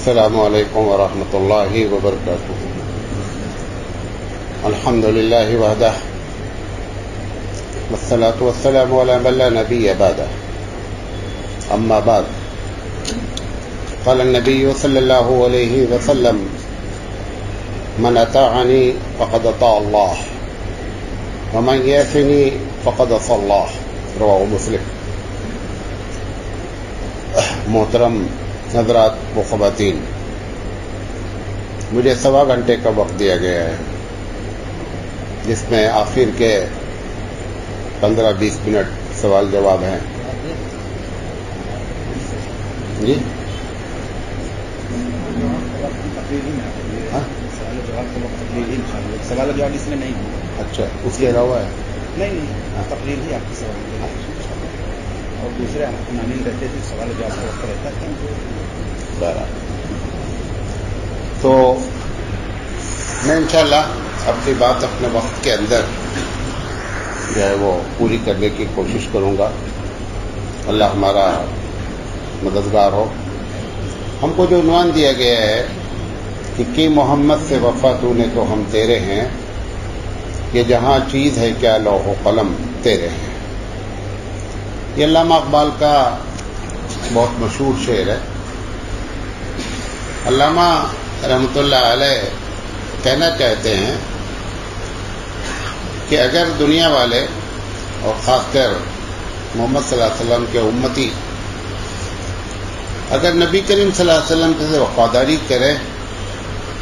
السلام علیکم ورحمۃ اللہ وبرکاتہ. الحمد للہ وحدہ والصلاة والسلام علی من لا نبی بعدہ. اما بعد قال النبی صلی اللہ علیہ وسلم من اطاعنی فقد اطاع اللہ ومن یعصنی فقد عصی اللہ. رواہ مسلم. محترم حضرات و خواتین، مجھے 1.25 گھنٹے کا وقت دیا گیا ہے، جس میں آخر کے 15-20 منٹ سوال جواب ہیں. جی سوال جواب اس میں نہیں. اچھا، اس کے علاوہ ہے نہیں، تقریر ہی آپ کی سوال اور دوسرے نامین رہتے تھے، سوال جواب کا وقت رہتا تھا. تو میں انشاءاللہ اپنی بات اپنے وقت کے اندر جو ہے وہ پوری کرنے کی کوشش کروں گا. اللہ ہمارا مددگار ہو. ہم کو جو عنوان دیا گیا ہے کہ کی محمد سے وفا تو نے تو ہم تیرے ہیں، کہ جہاں چیز ہے کیا لوح و قلم تیرے ہیں. یہ علامہ اقبال کا بہت مشہور شعر ہے. علامہ رحمۃ اللہ علیہ کہنا چاہتے ہیں کہ اگر دنیا والے اور خاص کر محمد صلی اللہ علیہ وسلم کے امتی اگر نبی کریم صلی اللہ علیہ وسلم سے وفاداری کرے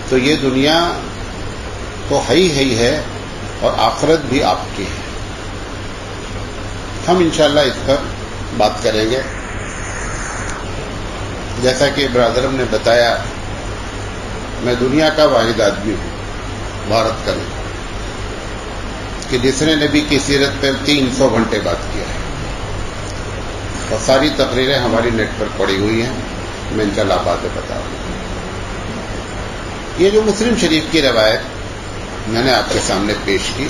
تو یہ دنیا تو ہی ہے اور آخرت بھی آپ کی ہے. ہم انشاءاللہ اس پر بات کریں گے. جیسا کہ برادرم نے بتایا، میں دنیا کا واحد آدمی ہوں بھارت کا نہیں کہ جس نے نبی کی سیرت پر 300 گھنٹے بات کیا ہے، اور ساری تقریریں ہماری نیٹ پر پڑی ہوئی ہیں. میں انشاءاللہ باتیں بتاؤں. یہ جو مسلم شریف کی روایت میں نے آپ کے سامنے پیش کی،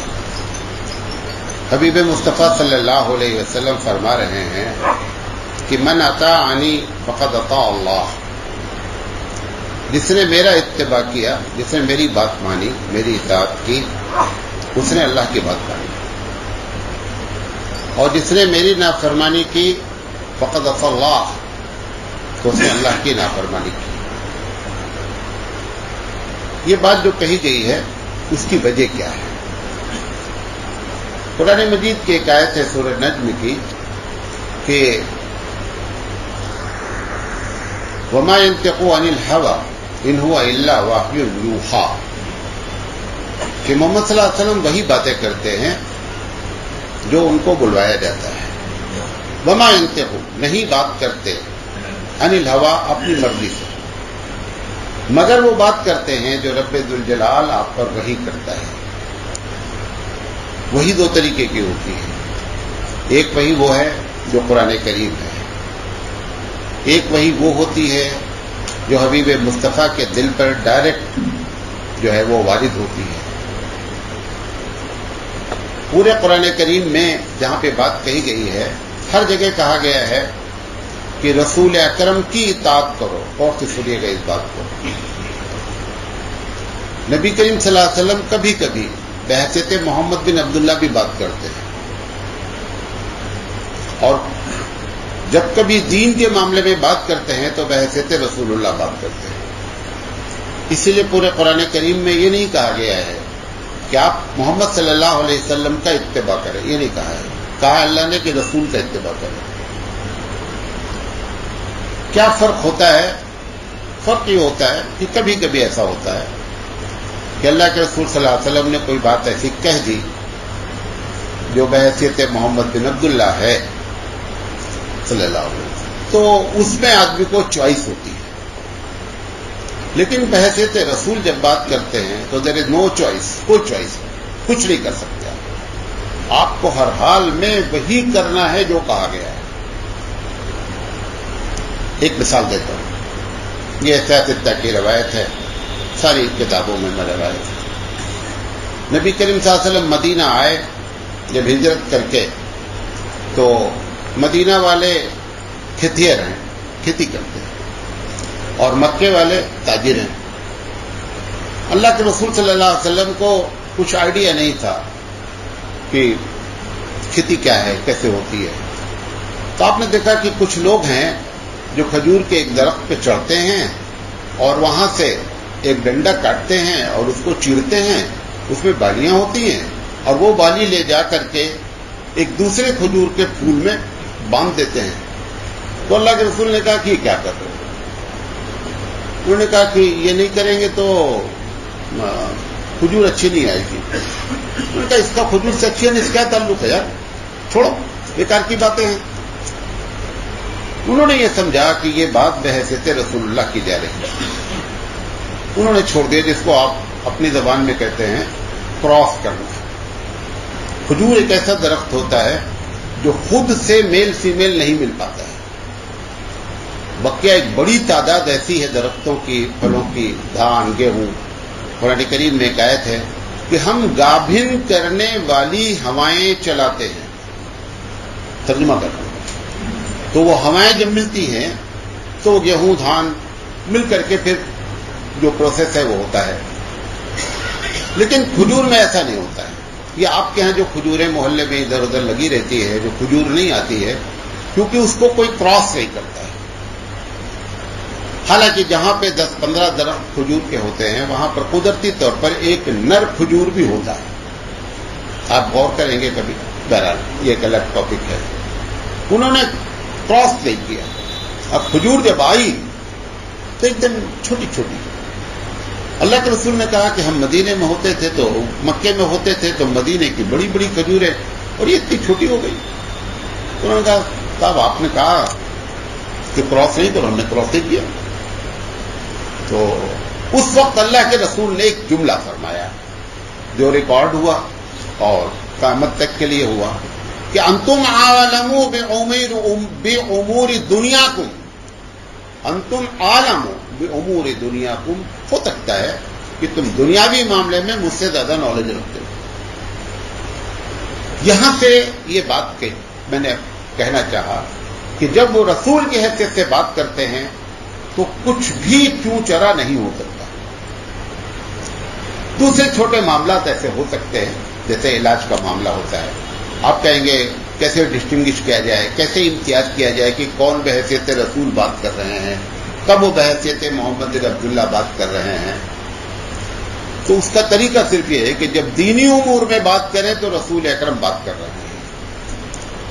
حبیب مصطفیٰ صلی اللہ علیہ وسلم فرما رہے ہیں کہ من اطاعنی فقد اطاع اللہ. جس نے میرا اتباع کیا، جس نے میری بات مانی، میری اطاعت کی، اس نے اللہ کی بات مانی. اور جس نے میری نافرمانی کی فقد عصی اللہ، تو اس نے اللہ کی نافرمانی کی. یہ بات جو کہی گئی ہے اس کی وجہ کیا ہے؟ قرآن مجید کی ایک آیت ہے سورہ نجم کی کہ وما ينطق عن الهوى ان هو الا وحی یوحی، کہ محمد صلی اللہ علیہ وسلم وہی باتیں کرتے ہیں جو ان کو بلوایا جاتا ہے. وما ينطق، نہیں بات کرتے، عن الهوى، اپنی مرضی سے، مگر وہ بات کرتے ہیں جو رب ذوالجلال آپ پر وحی کرتا ہے. وہی 2 طریقے کی ہوتی ہے. ایک وحی وہ ہے جو قرآن کریم ہے، ایک وحی وہ ہوتی ہے جو حبیب مصطفیٰ کے دل پر ڈائریکٹ جو ہے وہ وارد ہوتی ہے. پورے قرآن کریم میں جہاں پہ بات کہی گئی ہے، ہر جگہ کہا گیا ہے کہ رسول اکرم کی اطاعت کرو. اور سے سنیے گا اس بات کو. نبی کریم صلی اللہ علیہ وسلم کبھی کبھی بحیثیت محمد بن عبداللہ بھی بات کرتے ہیں، اور جب کبھی دین کے معاملے میں بات کرتے ہیں تو بحیثیت رسول اللہ بات کرتے ہیں. اسی لیے پورے قرآن کریم میں یہ نہیں کہا گیا ہے کہ آپ محمد صلی اللہ علیہ وسلم کا اتباع کریں. یہ نہیں کہا ہے. کہا اللہ نے کہ رسول کا اتباع کریں. کیا فرق ہوتا ہے؟ فرق یہ ہوتا ہے کہ کبھی کبھی ایسا ہوتا ہے کہ اللہ کے رسول صلی اللہ علیہ وسلم نے کوئی بات ایسی کہہ دی جو بحیثیت محمد بن عبداللہ ہے صلی اللہ علیہ وسلم، تو اس میں آدمی کو چوائس ہوتی ہے. لیکن بحیثیت رسول جب بات کرتے ہیں تو دیر از نو چوائس. کوئی چوائس نہیں، کچھ نہیں کر سکتے. آپ کو ہر حال میں وہی کرنا ہے جو کہا گیا ہے. ایک مثال دیتا ہوں. یہ احتیاط کی روایت ہے، ساری کتابوں میں روایت ہے. نبی کریم صلی اللہ علیہ وسلم مدینہ آئے جب ہجرت کر کے، تو مدینہ والے کھیتیئر ہیں، کھیتی کرتے ہیں. اور مکے والے تاجر ہیں. اللہ کے رسول صلی اللہ علیہ وسلم کو کچھ آئیڈیا نہیں تھا کہ کھیتی کیا ہے، کیسے ہوتی ہے. تو آپ نے دیکھا کہ کچھ لوگ ہیں جو کھجور کے ایک درخت پہ چڑھتے ہیں اور وہاں سے ایک ڈنڈا کاٹتے ہیں اور اس کو چیرتے ہیں، اس میں بالیاں ہوتی ہیں اور وہ بالی لے جا کر کے ایک دوسرے کھجور کے پھول میں باندھ دیتے ہیں. تو اللہ کے رسول نے کہا کہ یہ کیا کر رہے ہیں؟ انہوں نے کہا کہ یہ نہیں کریں گے تو کھجور اچھی نہیں آئے گی. انہوں نے کہا اس کا کھجور سے اچھی ہے، اس کا تعلق ہے یار، چھوڑو، بیکار کی باتیں ہیں. انہوں نے یہ سمجھا کہ یہ بات بحیثیت رسول اللہ کی جا رہی ہے. انہوں نے چھوڑ دیا، جس کو آپ اپنی زبان میں کہتے ہیں کراس کرنا. کھجور ایک ایسا درخت ہوتا ہے جو خود سے میل فیمیل نہیں مل پاتا ہے. بقیہ ایک بڑی تعداد ایسی ہے درختوں کی، پھلوں کی، دھان، گیہوں. قرآن کریم میں ایک آیت ہے کہ ہم گابھن کرنے والی ہوائیں چلاتے ہیں. ترجمہ کرتے ہیں تو وہ ہوائیں جب ملتی ہیں تو وہ گیہوں، دھان مل کر کے پھر جو پروسیس ہے وہ ہوتا ہے. لیکن کھجور میں ایسا نہیں ہوتا ہے. یہ آپ کے ہاں جو کھجوریں محلے میں ادھر ادھر لگی رہتی ہے، جو کھجور نہیں آتی ہے، کیونکہ اس کو کوئی کراس نہیں کرتا ہے. حالانکہ جہاں پہ 10-15 درخت کھجور کے ہوتے ہیں وہاں پر قدرتی طور پر ایک نر کھجور بھی ہوتا ہے. آپ غور کریں گے کبھی. بہرحال یہ ایک الگ ٹاپک ہے. انہوں نے کراس نہیں کیا. اب کھجور جب آئی تو ایک دم چھوٹی چھوٹی. اللہ کے رسول نے کہا کہ ہم مدینے میں ہوتے تھے تو مکے میں ہوتے تھے تو مدینے کی بڑی بڑی کھجوریں اور یہ اتنی چھوٹی ہو گئی. تو انہوں نے کہا صاحب آپ نے کہا کہ کراس نہیں کرو، ہم نے کراس نہیں کیا. تو اس وقت اللہ کے رسول نے ایک جملہ فرمایا جو ریکارڈ ہوا اور قیامت تک کے لیے ہوا کہ انتم عالم بامور دنیاکم، انتم عالم بامور دنیاکم. ہو سکتا ہے کہ تم دنیاوی معاملے میں مجھ سے زیادہ نالج رکھتے ہو. یہاں سے یہ بات میں نے کہنا چاہا کہ جب وہ رسول کی حیثیت سے بات کرتے ہیں تو کچھ بھی کیوں چرا نہیں ہو سکتا. دوسرے چھوٹے معاملات ایسے ہو سکتے ہیں جیسے علاج کا معاملہ ہوتا ہے. آپ کہیں گے کیسے ڈسٹنگش کیا جائے، کیسے امتیاز کیا جائے کہ کون بحیثیت رسول بات کر رہے ہیں، کب وہ بحیثیت محمد عبداللہ بات کر رہے ہیں. تو اس کا طریقہ صرف یہ ہے کہ جب دینی امور میں بات کریں تو رسول اکرم بات کر رہے ہیں.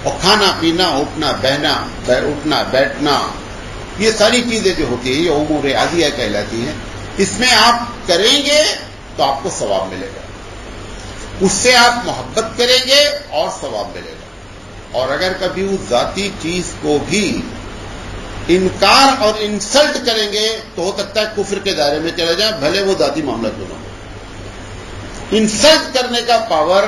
اور کھانا پینا، اٹھنا بہنا، اٹھنا بیٹھنا، یہ ساری چیزیں جو ہوتی ہیں یہ امور عادیہ کہلاتی ہیں. اس میں آپ کریں گے تو آپ کو ثواب ملے گا، اس سے آپ محبت کریں گے اور ثواب ملے گا. اور اگر کبھی اس ذاتی چیز کو بھی انکار اور انسلٹ کریں گے تو ہو سکتا ہے کفر کے دائرے میں چلے جائیں، بھلے وہ ذاتی معاملہ کیوں نہ ہو. انسلٹ کرنے کا پاور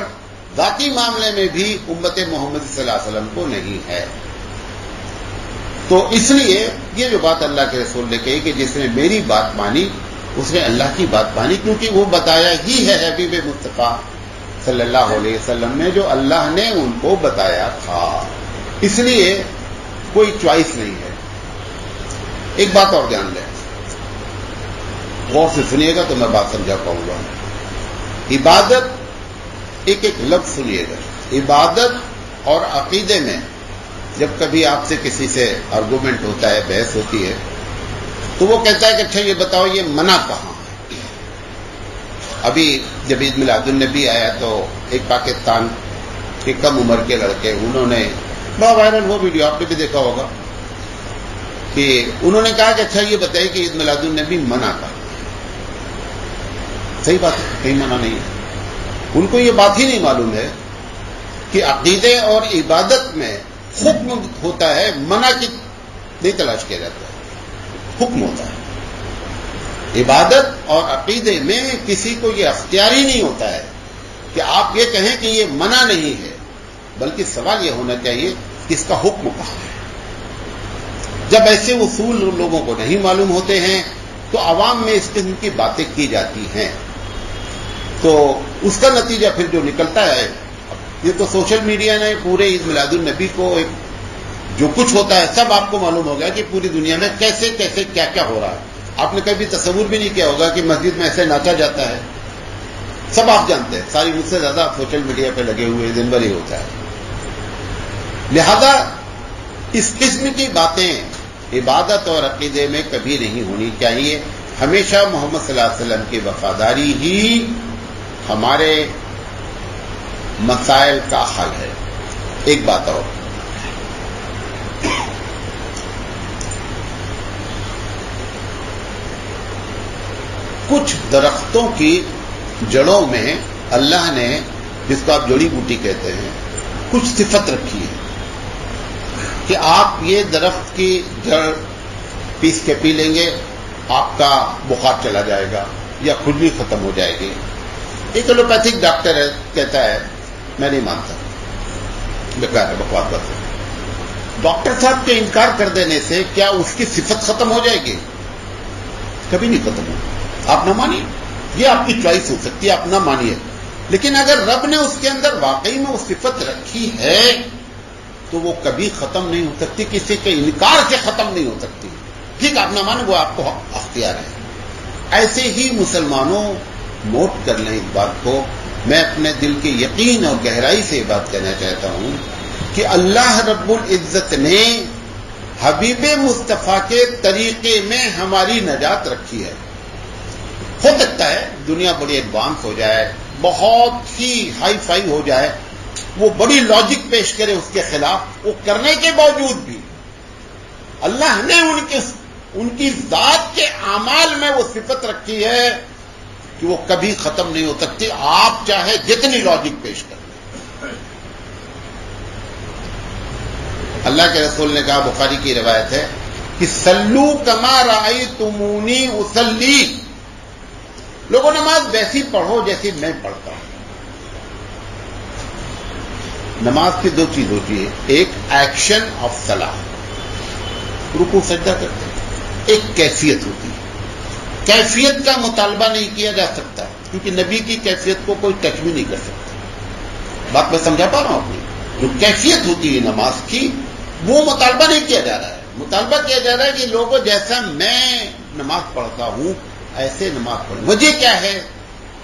ذاتی معاملے میں بھی امت محمد صلی اللہ علیہ وسلم کو نہیں ہے. تو اس لیے یہ جو بات اللہ کے رسول نے کہی کہ جس نے میری بات مانی اس نے اللہ کی بات مانی، کیونکہ وہ بتایا ہی ہے حبیب مصطفیٰ صلی اللہ علیہ وسلم نے جو اللہ نے ان کو بتایا تھا. اس لیے کوئی چوائس نہیں ہے. ایک بات اور دھیان دیں، غور سے سنیے گا تو میں بات سمجھا پاؤں گا. عبادت، ایک ایک لفظ سنیے گا. عبادت اور عقیدے میں جب کبھی آپ سے کسی سے آرگومنٹ ہوتا ہے، بحث ہوتی ہے، تو وہ کہتا ہے کہ اچھا یہ بتاؤ یہ منع کہاں ہے. ابھی جب عید میلاد النبی آیا تو ایک پاکستان کے کم عمر کے لڑکے، انہوں نے بڑا وائرل وہ ویڈیو آپ نے بھی دیکھا ہوگا کہ انہوں نے کہا کہ اچھا یہ بتائیے کہ عید میلاد النبی منع کہاں ہے. صحیح بات ہے، کہیں منع نہیں ہے. ان کو یہ بات ہی نہیں معلوم ہے کہ عقیدے اور عبادت میں حکم ہوتا ہے، منع کی نہیں تلاش کیا جاتا ہے، حکم ہوتا ہے. عبادت اور عقیدے میں کسی کو یہ اختیاری نہیں ہوتا ہے کہ آپ یہ کہیں کہ یہ منع نہیں ہے، بلکہ سوال یہ ہونا چاہیے کہ اس کا حکم کہاں ہے. جب ایسے اصول لوگوں کو نہیں معلوم ہوتے ہیں تو عوام میں اس قسم کی باتیں کی جاتی ہیں. تو اس کا نتیجہ پھر جو نکلتا ہے، یہ تو سوشل میڈیا نے پورے عید میلاد النبی کو ایک جو کچھ ہوتا ہے سب آپ کو معلوم ہوگا کہ پوری دنیا میں کیسے کیسے کیا کیا ہو رہا ہے. آپ نے کبھی تصور بھی نہیں کیا ہوگا کہ مسجد میں ایسے ناچا جاتا ہے. سب آپ جانتے ہیں, ساری مجھ سے زیادہ سوشل میڈیا پہ لگے ہوئے دن بھر ہی ہوتا ہے. لہذا اس قسم کی باتیں عبادت اور عقیدے میں کبھی نہیں ہونی چاہیے. ہمیشہ محمد صلی اللہ علیہ وسلم کی وفاداری ہی ہمارے مسائل کا حل ہے. ایک بات اور, کچھ درختوں کی جڑوں میں اللہ نے, جس کو آپ جڑی بوٹی کہتے ہیں, کچھ صفت رکھی ہے کہ آپ یہ درخت کی جڑ پیس کے پی لیں گے, آپ کا بخار چلا جائے گا یا کھجلی ختم ہو جائے گی. ایک ایلوپیتھک ڈاکٹر ہے, کہتا ہے میں نہیں مانتا, بیکار ہے, بکواس بات ہے. ڈاکٹر صاحب کے انکار کر دینے سے کیا اس کی صفت ختم ہو جائے گی؟ کبھی نہیں ختم ہوگی. آپ نہ مانیے, یہ آپ کی چوائس ہو سکتی ہے, آپ نہ مانیے, لیکن اگر رب نے اس کے اندر واقعی میں وہ صفت رکھی ہے تو وہ کبھی ختم نہیں ہو سکتی, کسی کے انکار سے ختم نہیں ہو سکتی. ٹھیک, آپ نہ مانیں, وہ آپ کو اختیار ہے. ایسے ہی مسلمانوں نوٹ کر لیں اس بات کو. میں اپنے دل کے یقین اور گہرائی سے یہ بات کہنا چاہتا ہوں کہ اللہ رب العزت نے حبیب مصطفیٰ کے طریقے میں ہماری نجات رکھی ہے. ہو سکتا ہے دنیا بڑی ایڈوانس ہو جائے, بہت ہی ہائی فائی ہو جائے, وہ بڑی لاجک پیش کرے اس کے خلاف, وہ کرنے کے باوجود بھی اللہ نے ان کی ذات کے اعمال میں وہ صفت رکھی ہے کہ وہ کبھی ختم نہیں ہو سکتی, آپ چاہے جتنی لاجک پیش کر لیں. اللہ کے رسول نے کہا, بخاری کی روایت ہے کہ سلو کما رأیتمونی اصلی, لوگوں نماز ویسی پڑھو جیسی میں پڑھتا ہوں. نماز کی دو چیز ہوتی ہے, ایک ایکشن آف صلاح, رکوع سجدہ کرتے ہیں, ایک کیفیت ہوتی ہے. کیفیت کا مطالبہ نہیں کیا جا سکتا کیونکہ نبی کی کیفیت کو کوئی ٹچ بھی نہیں کر سکتا. بات میں سمجھا پا رہا ہوں اپنی. جو کیفیت ہوتی ہے نماز کی وہ مطالبہ نہیں کیا جا رہا ہے. مطالبہ کیا جا رہا ہے کہ لوگوں جیسا میں نماز پڑھتا ہوں ایسے نماز پڑھیں. وجہ کیا ہے؟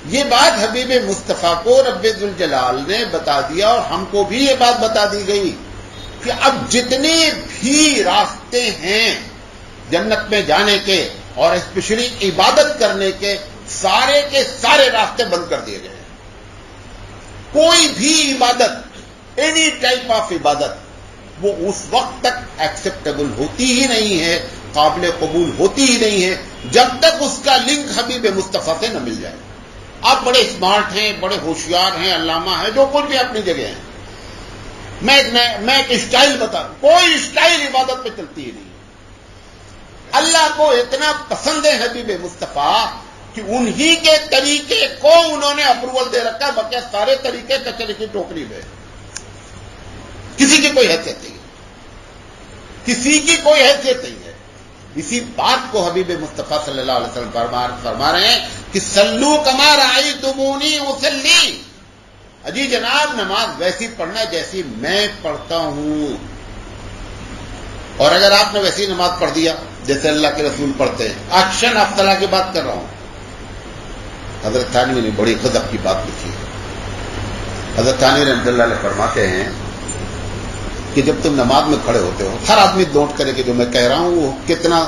یہ بات حبیب مصطفیٰ کو رب ذوالجلال نے بتا دیا, اور ہم کو بھی یہ بات بتا دی گئی کہ اب جتنے بھی راستے ہیں جنت میں جانے کے اور اسپیشلی عبادت کرنے کے سارے راستے بند کر دیے گئے ہیں. کوئی بھی عبادت, اینی ٹائپ آف عبادت, وہ اس وقت تک ایکسیپٹیبل ہوتی ہی نہیں ہے, قابل قبول ہوتی ہی نہیں ہے جب تک اس کا لنک حبیب مصطفیٰ سے نہ مل جائے. آپ بڑے اسمارٹ ہیں, بڑے ہوشیار ہیں, علامہ ہیں, جو کچھ بھی اپنی جگہ ہیں. میں ایک اسٹائل بتا دوں, کوئی اسٹائل عبادت پہ چلتی ہی نہیں. اللہ کو اتنا پسند ہے حبیب مصطفیٰ کہ انہی کے طریقے کو انہوں نے اپروول دے رکھا, بقیہ سارے طریقے کچرے کی ٹوکری میں. کسی کی کوئی حیثیت نہیں ہے, کسی کی کوئی حیثیت نہیں ہے. اسی بات کو حبیب مصطفیٰ صلی اللہ علیہ وسلم فرما رہے ہیں کہ سلو کما رأیتمونی اصلی. اجی جناب, نماز ویسی پڑھنا جیسی میں پڑھتا ہوں. اور اگر آپ نے ویسی نماز پڑھ دیا جیسے اللہ کے رسول پڑھتے ہیں, ایکشن آف صلاح کی بات کر رہا ہوں. حضرت تھانوی نے بڑی غضب کی بات لکھی ہے. حضرت تھانوی رحمۃ اللہ علیہ فرماتے ہیں کہ جب تم نماز میں کھڑے ہوتے ہو, ہر آدمی نوٹ کرے کہ جو میں کہہ رہا ہوں وہ کتنا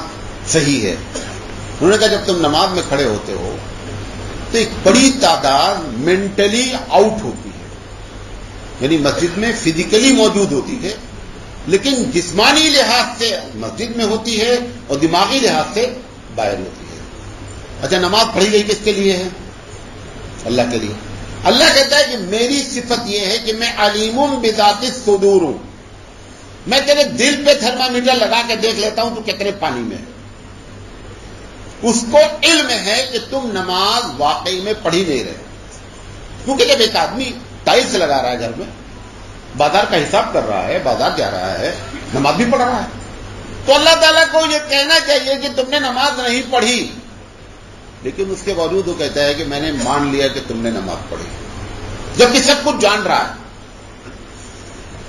صحیح ہے. انہوں نے کہا جب تم نماز میں کھڑے ہوتے ہو تو ایک بڑی تعداد مینٹلی آؤٹ ہوتی ہے, یعنی مسجد میں فزیکلی موجود ہوتی ہے لیکن جسمانی لحاظ سے مسجد میں ہوتی ہے اور دماغی لحاظ سے باہر ہوتی ہے. اچھا, نماز پڑھی گئی کس کے لیے ہے؟ اللہ کے لیے. اللہ کہتا ہے کہ میری صفت یہ ہے کہ میں علیم بذات الصدور ہوں. میں تیرے دل پہ تھرمامیٹر لگا کے دیکھ لیتا ہوں تو کتنے پانی میں ہے. اس کو علم ہے کہ تم نماز واقعی میں پڑھی نہیں رہے. کیونکہ جب ایک آدمی ٹائلس لگا رہا ہے گھر میں, بازار کا حساب کر رہا ہے, بازار جا رہا ہے, نماز بھی پڑھ رہا ہے, تو اللہ تعالیٰ کو یہ کہنا چاہیے کہ تم نے نماز نہیں پڑھی, لیکن اس کے باوجود وہ کہتا ہے کہ میں نے مان لیا کہ تم نے نماز پڑھی, جبکہ سب کچھ جان رہا ہے.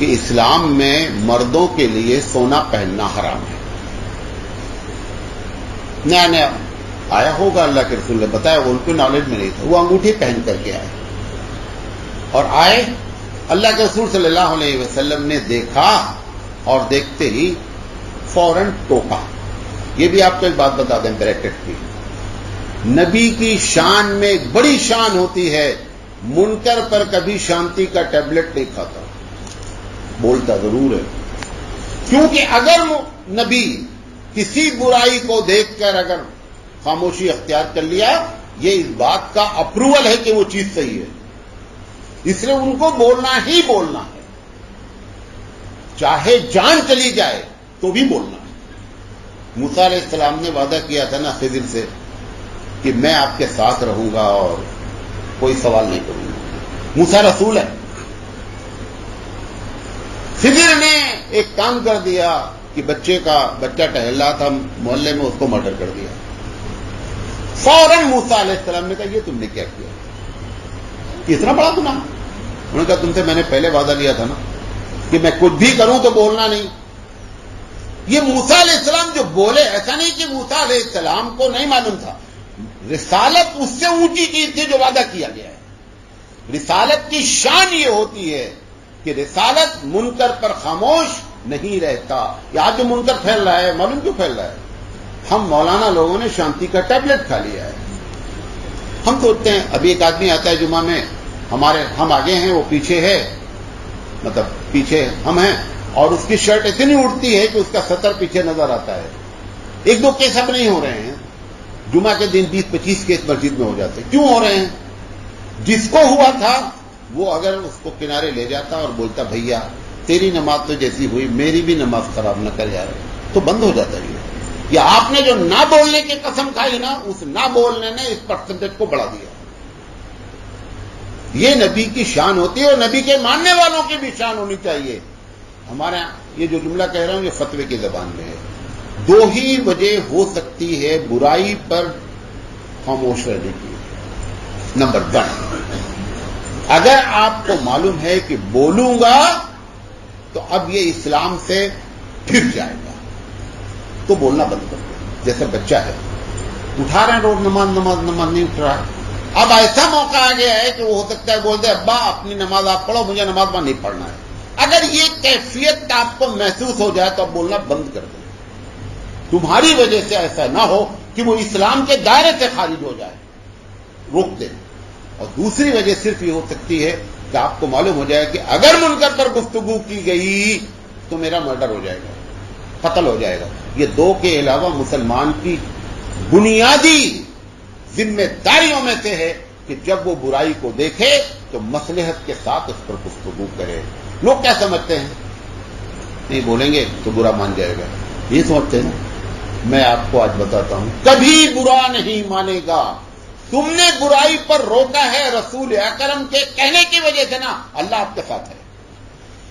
کہ اسلام میں مردوں کے لیے سونا پہننا حرام ہے. نیا نیا آیا ہوگا, اللہ کے رسول نے بتایا, ان کو نالج میں نہیں تھا, وہ انگوٹھی پہن کر کے آئے اور آئے. اللہ کے رسول صلی اللہ علیہ وسلم نے دیکھا اور دیکھتے ہی فوراً ٹوکا. یہ بھی آپ کو ایک بات بتا دیں بریکٹ کی, نبی کی شان میں ایک بڑی شان ہوتی ہے, منکر پر کبھی شانتی کا ٹیبلٹ نہیں کھاتا, بولتا ضرور ہے. کیونکہ اگر نبی کسی برائی کو دیکھ کر اگر خاموشی اختیار کر لیا, یہ اس بات کا اپروول ہے کہ وہ چیز صحیح ہے, اس لیے ان کو بولنا ہی بولنا ہے, چاہے جان چلی جائے تو بھی بولنا ہے. موسیٰ علیہ السلام نے وعدہ کیا تھا نا خضر سے کہ میں آپ کے ساتھ رہوں گا اور کوئی سوال نہیں کروں گا. موسیٰ رسول ہے. خضر نے ایک کام کر دیا کہ بچہ ٹہل رہا تھا محلے میں, اس کو مرڈر کر دیا. فوراً موسیٰ علیہ السلام نے کہا یہ تم نے کیا کیا, کتنا بڑا گناہ. انہوں نے کہا تم سے میں نے پہلے وعدہ لیا تھا نا کہ میں کچھ بھی کروں تو بولنا نہیں. یہ موسیٰ علیہ السلام جو بولے, ایسا نہیں کہ موسیٰ علیہ السلام کو نہیں معلوم تھا, رسالت اس سے اونچی چیز تھی جو وعدہ کیا گیا ہے. رسالت کی شان یہ ہوتی ہے کہ رسالت منکر پر خاموش نہیں رہتا. یہاں جو منکر پھیل رہا ہے, معلوم کیوں پھیل رہا ہے؟ ہم مولانا لوگوں نے شانتی کا ٹیبلٹ کھا لیا ہے. ہم سوچتے ہیں, ابھی ایک آدمی آتا ہے جمعہ میں, ہم آگے ہیں وہ پیچھے ہے, مطلب پیچھے ہم ہیں, اور اس کی شرٹ اتنی اڑتی ہے کہ اس کا سطر پیچھے نظر آتا ہے. ایک دو کیس اب نہیں ہو رہے ہیں, جمعہ کے دن 20-25 کیس مسجد میں ہو جاتے. کیوں ہو رہے ہیں؟ جس کو ہوا تھا وہ اگر اس کو کنارے لے جاتا اور بولتا بھیا تیری نماز تو جیسی ہوئی میری بھی نماز خراب نہ کر یار, تو بند ہو جاتا ہے. یا آپ نے جو نہ بولنے کی قسم کھائی نا, اس نہ بولنے نے اس پرسنٹیج کو بڑھا دیا. یہ نبی کی شان ہوتی ہے اور نبی کے ماننے والوں کی بھی شان ہونی چاہیے. ہمارے یہ جو جملہ کہہ رہا ہوں یہ فتوے کی زبان میں ہے. دو ہی وجہ ہو سکتی ہے برائی پر خاموش رہنے کی. نمبر 1, اگر آپ کو معلوم ہے کہ بولوں گا تو اب یہ اسلام سے پھر جائے گا, تو بولنا بند کر دو. جیسے بچہ ہے, اٹھا رہے ہیں روز نماز نہیں اٹھ رہا ہے. اب ایسا موقع آ گیا ہے کہ وہ ہو سکتا ہے بول دے ابا اپنی نماز آپ پڑھو, مجھے نماز میں نہیں پڑھنا ہے. اگر یہ کیفیت آپ کو محسوس ہو جائے تو اب بولنا بند کر دو. تمہاری وجہ سے ایسا نہ ہو کہ وہ اسلام کے دائرے سے خارج ہو جائے, روک دیں. اور دوسری وجہ صرف یہ ہو سکتی ہے کہ آپ کو معلوم ہو جائے کہ اگر منکر پر گفتگو کی گئی تو میرا مرڈر ہو جائے گا, قتل ہو جائے گا. یہ دو کے علاوہ مسلمان کی بنیادی ذمہ داریوں میں سے ہے کہ جب وہ برائی کو دیکھے تو مصلحت کے ساتھ اس پر گفتگو کرے. لوگ کیا سمجھتے ہیں, نہیں بولیں گے تو برا مان جائے گا, یہ سمجھتے ہیں. میں آپ کو آج بتاتا ہوں, کبھی برا نہیں مانے گا. تم نے برائی پر روکا ہے رسول اکرم کے کہنے کی وجہ سے نا, اللہ آپ کے ساتھ ہے.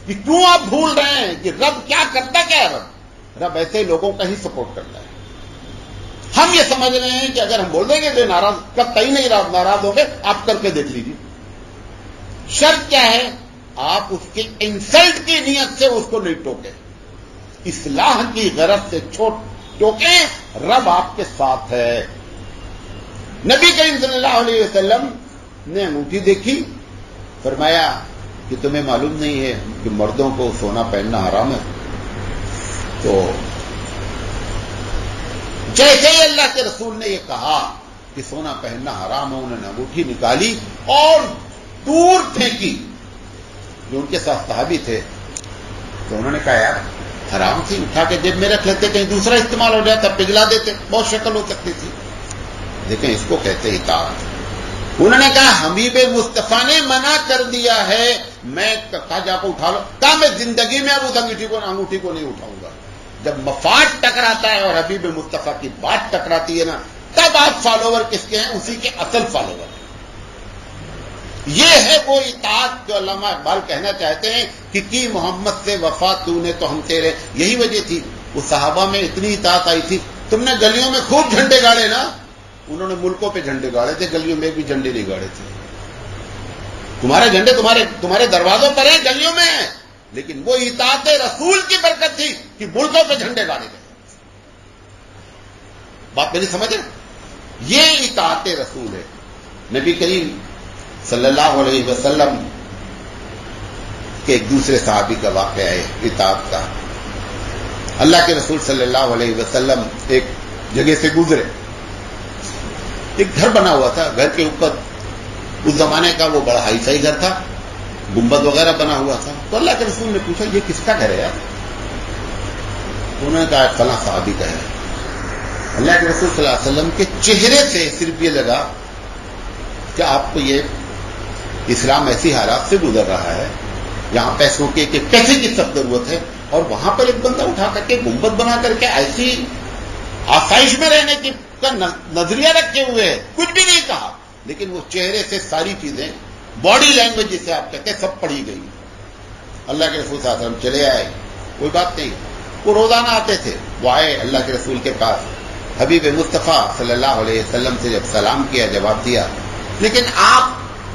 کہ کیوں آپ بھول رہے ہیں کہ رب کیا کرتا, کیا ہے رب ایسے لوگوں کا ہی سپورٹ کرتا ہے. ہم یہ سمجھ رہے ہیں کہ اگر ہم بول دیں گے تو ناراض, کب تک نہیں ناراض ہو گئے, آپ کر کے دیکھ لیجیے. شرط کیا ہے, آپ اس کی انسلٹ کی نیت سے اس کو نہیں ٹوکیں, اصلاح کی غرض سے ٹوکیں. رب آپ کے ساتھ ہے. نبی کریم صلی اللہ علیہ وسلم نے انگوٹھی دیکھی, فرمایا کہ تمہیں معلوم نہیں ہے کہ مردوں کو سونا پہننا حرام ہے. تو جیسے ہی اللہ کے رسول نے یہ کہا کہ سونا پہننا حرام ہے, انہوں نے انگوٹھی نکالی اور دور پھینکی. جو ان کے ساتھ صحابی تھے تو انہوں نے کہا یار حرام تھی, اٹھا کے جیب میں رکھ لیتے, کہیں دوسرا استعمال ہو جاتا, پگھلا دیتے, بہت شکل ہو سکتی تھی. دیکھیں اس کو کہتے اطاعت. انہوں نے کہا حبیب مصطفیٰ نے منع کر دیا ہے, میں کہا جا کو اٹھا لو. کہا میں زندگی میں اب اس انگوٹھی کو نہیں اٹھاؤں گا. جب مفاد ٹکراتا ہے اور حبیب مصطفیٰ کی بات ٹکراتی ہے نا, تب آپ فالوور کس کے ہیں, اسی کے اصل فالوور. یہ ہے وہ اطاعت جو علامہ اقبال کہنا چاہتے ہیں کہ کی محمد سے وفا تو نے تو ہم تیرے. یہی وجہ تھی وہ صحابہ میں اتنی اطاعت آئی تھی. تم نے گلیوں میں خوب جھنڈے گاڑے نا, انہوں نے ملکوں پہ جھنڈے گاڑے تھے, گلیوں میں بھی جھنڈے نہیں گاڑے تھے. تمہارے جھنڈے تمہارے دروازوں پر ہیں, گلیوں میں ہیں, لیکن وہ اطاعت رسول کی برکت تھی کہ ملکوں پہ جھنڈے گاڑے گئے. بات میری سمجھ ہے؟ یہ اطاعت رسول ہے. نبی کریم صلی اللہ علیہ وسلم کے ایک دوسرے صحابی کا واقعہ ہے اطاعت کا. اللہ کے رسول صلی اللہ علیہ وسلم ایک جگہ سے گزرے. ایک گھر بنا ہوا تھا. گھر کے اوپر اس زمانے کا وہ بڑا ہائی فائی گھر تھا, گنبد وغیرہ بنا ہوا تھا. تو اللہ کے رسول نے پوچھا یہ کس کا گھر ہے یار؟ انہوں نے کہا فلاں صحابی کا ہے. اللہ کے رسول صلی اللہ علیہ وسلم کے چہرے سے صرف یہ لگا کہ آپ کو یہ اسلام ایسی حالات سے گزر رہا ہے, یہاں پیسوں کے پیسے کی سخت ضرورت ہے, اور وہاں پر ایک بندہ اٹھا کر کے گنبد بنا کر کے ایسی آسائش میں رہنے کی کا نظریہ رکھے ہوئے ہے. کچھ بھی نہیں کہا, لیکن وہ چہرے سے ساری چیزیں, باڈی لینگویج جسے آپ کہتے ہیں, سب پڑھی گئی. اللہ کے رسول صلی اللہ علیہ وسلم چلے آئے, کوئی بات نہیں. وہ روزانہ آتے تھے. وہ آئے اللہ کے رسول کے پاس, حبیب مصطفیٰ صلی اللہ علیہ وسلم سے جب سلام کیا, جواب دیا, لیکن آپ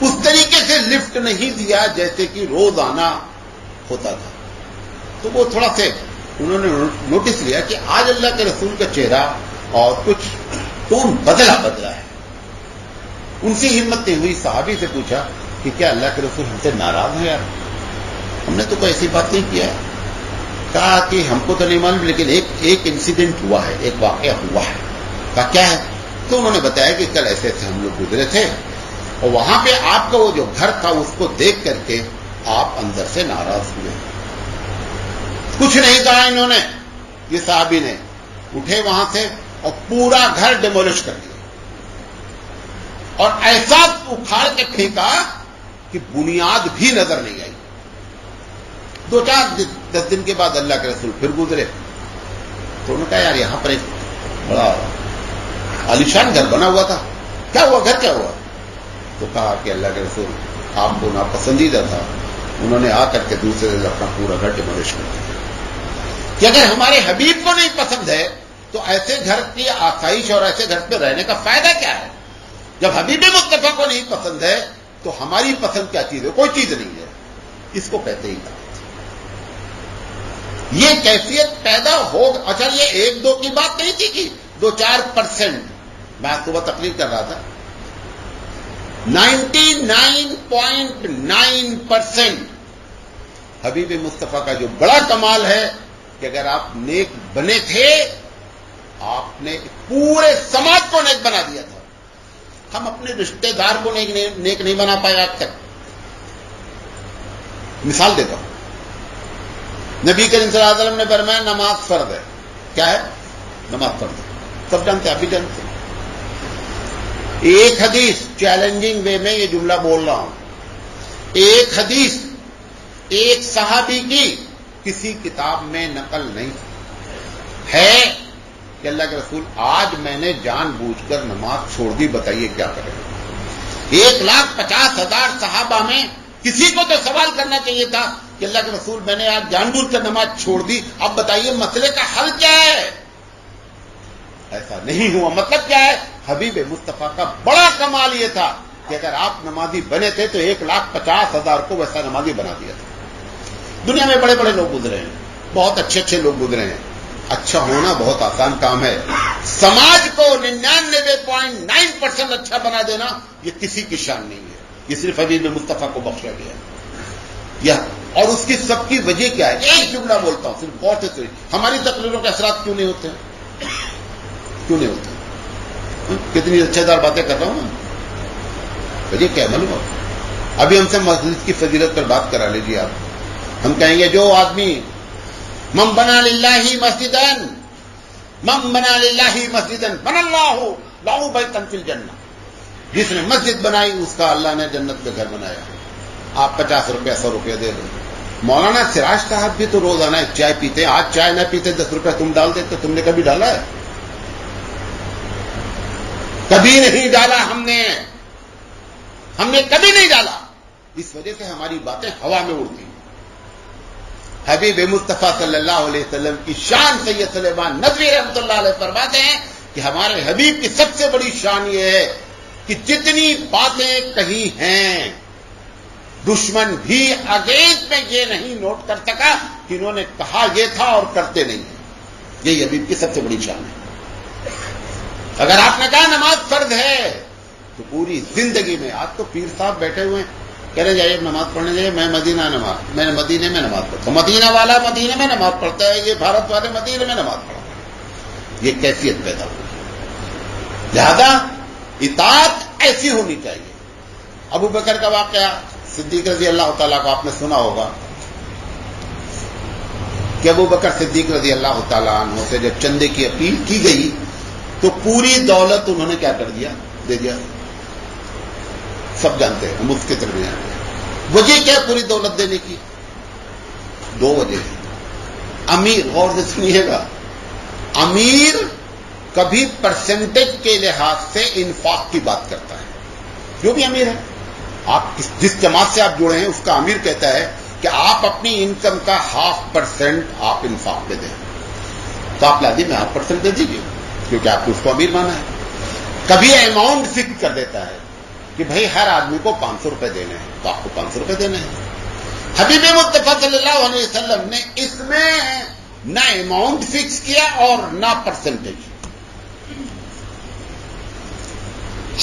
اس طریقے سے لفٹ نہیں دیا جیسے کہ روزانہ ہوتا تھا. تو وہ تھوڑا سے انہوں نے نوٹس لیا کہ آج اللہ کے رسول کا چہرہ اور کچھ ٹون بدلا ہے. ان سے ہمت نہیں ہوئی, صحابی سے پوچھا کہ کیا اللہ کے رسول ہم سے ناراض ہیں یار؟ ہم نے تو کوئی ایسی بات نہیں کیا. کہا کہ ہم کو تو نہیں معلوم, لیکن ایک انسیڈنٹ ہوا ہے, ایک واقعہ ہوا ہے. کہا کیا ہے؟ تو انہوں نے بتایا کہ کل ایسے ایسے ہم لوگ گزرے تھے, اور وہاں پہ آپ کا وہ جو گھر تھا اس کو دیکھ کر کے آپ اندر سے ناراض ہوئے. کچھ نہیں کہا انہوں نے. یہ صحابی نے اٹھے وہاں سے اور پورا گھر ڈیمولش کر دیا, اور ایسا اکھاڑ کے پھینکا کہ بنیاد بھی نظر نہیں آئی. 2-4 دن کے بعد اللہ کے رسول پھر گزرے. تو انہوں نے کہا یار یہاں پر ایک بڑا عالیشان گھر بنا ہوا تھا, کیا ہوا, گھر کیا ہوا؟ تو کہا کہ اللہ کے رسول آپ کو ناپسندیدہ تھا, انہوں نے آ کر کے دوسرے دن اپنا پورا گھر ڈیمولش کر دیا. کہ اگر ہمارے حبیب کو نہیں پسند ہے تو ایسے گھر کی آسائش اور ایسے گھر پہ رہنے کا فائدہ کیا ہے؟ جب حبیب مصطفیٰ کو نہیں پسند ہے تو ہماری پسند کیا چیز ہے؟ کوئی چیز نہیں ہے. اس کو کہتے ہی تھا. یہ کیفیت پیدا ہو. اچھا یہ 1-2 کی بات نہیں تھی کہ 2-4%. میں صبح تقریر کر رہا تھا, 99.9% حبیب مصطفیٰ کا جو بڑا کمال ہے کہ اگر آپ نیک بنے تھے, آپ نے پورے سماج کو نیک بنا دیا تھا. ہم اپنے رشتہ دار کو نیک نہیں بنا پائے آج تک. مثال دیتا ہوں, نبی کریم صلی اللہ علیہ وسلم نے فرمایا نماز فرض ہے. کیا ہے؟ نماز فرض ہے. سب جانتے, آپ بھی جانتے. ایک حدیث, چیلنجنگ وے میں یہ جملہ بول رہا ہوں, ایک حدیث ایک صحابی کی کسی کتاب میں نقل نہیں ہے کہ اللہ کے رسول آج میں نے جان بوجھ کر نماز چھوڑ دی, بتائیے کیا کریں. 1,50,000 صحابہ میں کسی کو تو سوال کرنا چاہیے تھا کہ اللہ کے رسول میں نے آج جان بوجھ کر نماز چھوڑ دی, اب بتائیے مسئلے کا حل کیا ہے؟ ایسا نہیں ہوا. مطلب کیا ہے؟ حبیب مصطفیٰ کا بڑا کمال یہ تھا کہ اگر آپ نمازی بنے تھے تو 1,50,000 کو ویسا نمازی بنا دیا تھا. دنیا میں بڑے بڑے لوگ گزرے ہیں, بہت اچھے لوگ گزرے ہیں. اچھا ہونا بہت آسان کام ہے. سماج کو 99.9% اچھا بنا دینا یہ کسی کی شان نہیں ہے. یہ صرف حبیب مصطفیٰ کو بخشا گیا. اور اس کی سب کی وجہ کیا ہے؟ ایک جملہ بولتا ہوں صرف, بہت سے ہماری تقریروں کے اثرات کیوں نہیں ہوتے ہیں؟ کیوں نہیں ہوتے؟ کتنی اچھے دار باتیں کر رہا ہوں میں, وجہ کیا معلوم ہو؟ ابھی ہم سے مسجد کی فضیلت پر بات کرا لیجیے آپ. ہم کہیں گے جو آدمی من بنا للہ مسجدن بنا اللہ لہ بیتا فی الجنہ, جس نے مسجد بنائی اس کا اللہ نے جنت میں گھر بنایا. آپ 50 روپیہ 100 روپیہ دے دو. مولانا سراج صاحب بھی تو روزانہ چائے پیتے ہیں, آج چائے نہ پیتے 10 روپیہ تم ڈال دیتے, تم نے کبھی ڈالا ہے؟ کبھی نہیں ڈالا. ہم نے کبھی نہیں ڈالا. اس وجہ سے ہماری باتیں ہوا میں اڑتی. حبیب مصطفیٰ صلی اللہ علیہ وسلم کی شان سید سلیمان ندوی رحمۃ اللہ علیہ فرماتے ہیں کہ ہمارے حبیب کی سب سے بڑی شان یہ ہے کہ جتنی باتیں کہی ہیں دشمن بھی اگینسٹ میں یہ نہیں نوٹ کر سکا کہ انہوں نے کہا یہ تھا اور کرتے نہیں ہیں. یہی حبیب کی سب سے بڑی شان ہے. اگر آپ نے کہا نماز فرض ہے تو پوری زندگی میں، آج تو پیر صاحب بیٹھے ہوئے ہیں کہہ رہے جائیے نماز پڑھنے جائیے، میں مدینے میں نماز پڑھتا ہوں، مدینہ والا مدینے میں نماز پڑھتا ہے، یہ بھارت والے مدینے میں نماز پڑھتا ہے. یہ کیفیت پیدا ہوئی. لہذا اطاعت ایسی ہونی چاہیے. ابو بکر کا واقعہ صدیق رضی اللہ تعالیٰ کو آپ نے سنا ہوگا کہ ابو بکر صدیق رضی اللہ تعالیٰ عنہ سے جب چندے کی اپیل کی گئی تو پوری دولت انہوں نے کیا کر دیا، دے دیا. سب جانتے ہیں، ہم اس کے درمیان. وجہ کیا پوری دولت دینے کی؟ 2 وجہ ہیں. امیر، غور سے سنیے گا، امیر کبھی پرسنٹیج کے لحاظ سے انفاق کی بات کرتا ہے. جو بھی امیر ہے، آپ جس جماعت سے آپ جڑے ہیں اس کا امیر کہتا ہے کہ آپ اپنی انکم کا 0.5% آپ انفاق پہ دیں. تو آپ لازم میں 0.5% دے دیجیے کیونکہ آپ کو اس کو امیر مانا ہے. کبھی اماؤنٹ فکس کر دیتا ہے کہ بھائی ہر آدمی کو 500 روپے دینے ہیں تو آپ کو 500 روپے دینے ہیں. حبیب مصطفیٰ صلی اللہ علیہ وسلم نے اس میں نہ اماؤنٹ فکس کیا اور نہ پرسنٹیج.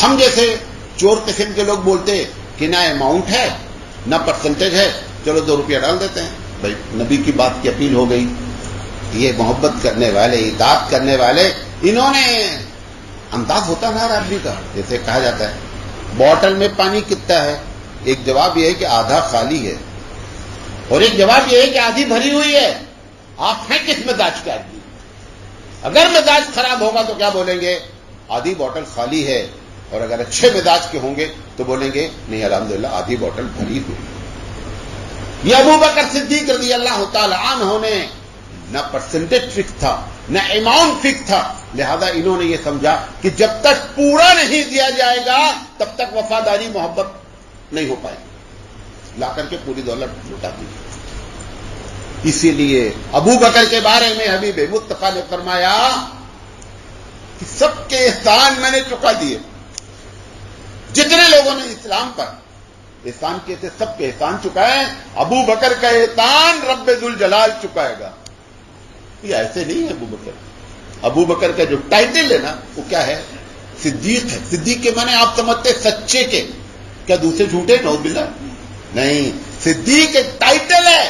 ہم جیسے چور قسم کے لوگ بولتے کہ نہ اماؤنٹ ہے نہ پرسنٹیج ہے، چلو 2 روپیہ ڈال دیتے ہیں. بھائی نبی کی بات کی اپیل ہو گئی. یہ محبت کرنے والے، اطاعت کرنے والے، انہوں نے انداز ہوتا نا ہر آدمی کا. جیسے کہا جاتا ہے بوتل میں پانی کتنا ہے، ایک جواب یہ ہے کہ آدھا خالی ہے اور ایک جواب یہ ہے کہ آدھی بھری ہوئی ہے. آپ ہیں کس مزاج کے آدمی؟ اگر مزاج خراب ہوگا تو کیا بولیں گے؟ آدھی بوتل خالی ہے. اور اگر اچھے مزاج کے ہوں گے تو بولیں گے نہیں الحمدللہ آدھی بوتل بھری ہوئی. یہ ابو بکر صدیق رضی اللہ تعالی عنہ نے نہ پرسنٹیج فکس تھا نہ اماؤنٹ فکس تھا. لہذا انہوں نے یہ سمجھا کہ جب تک پورا نہیں دیا جائے گا تب تک وفاداری محبت نہیں ہو پائے. لا کر کے پوری دولت لوٹا دی. اسی لیے ابو بکر کے بارے میں حبیب مصطفیٰ نے فرمایا کہ سب کے احسان میں نے چکا دیے. جتنے لوگوں نے اسلام پر احسان کیے تھے سب کے احسان چکائے. ابو بکر کا احسان رب ذوالجلال چکائے گا. یہ ایسے نہیں ہے. ابو بکر کا جو ٹائٹل ہے نا وہ کیا ہے؟ صدیق ہے. صدیق کے معنی آپ سمجھتے سچے کے، کیا دوسرے جھوٹے؟ نعوذ باللہ نہیں. صدیق ایک ٹائٹل ہے.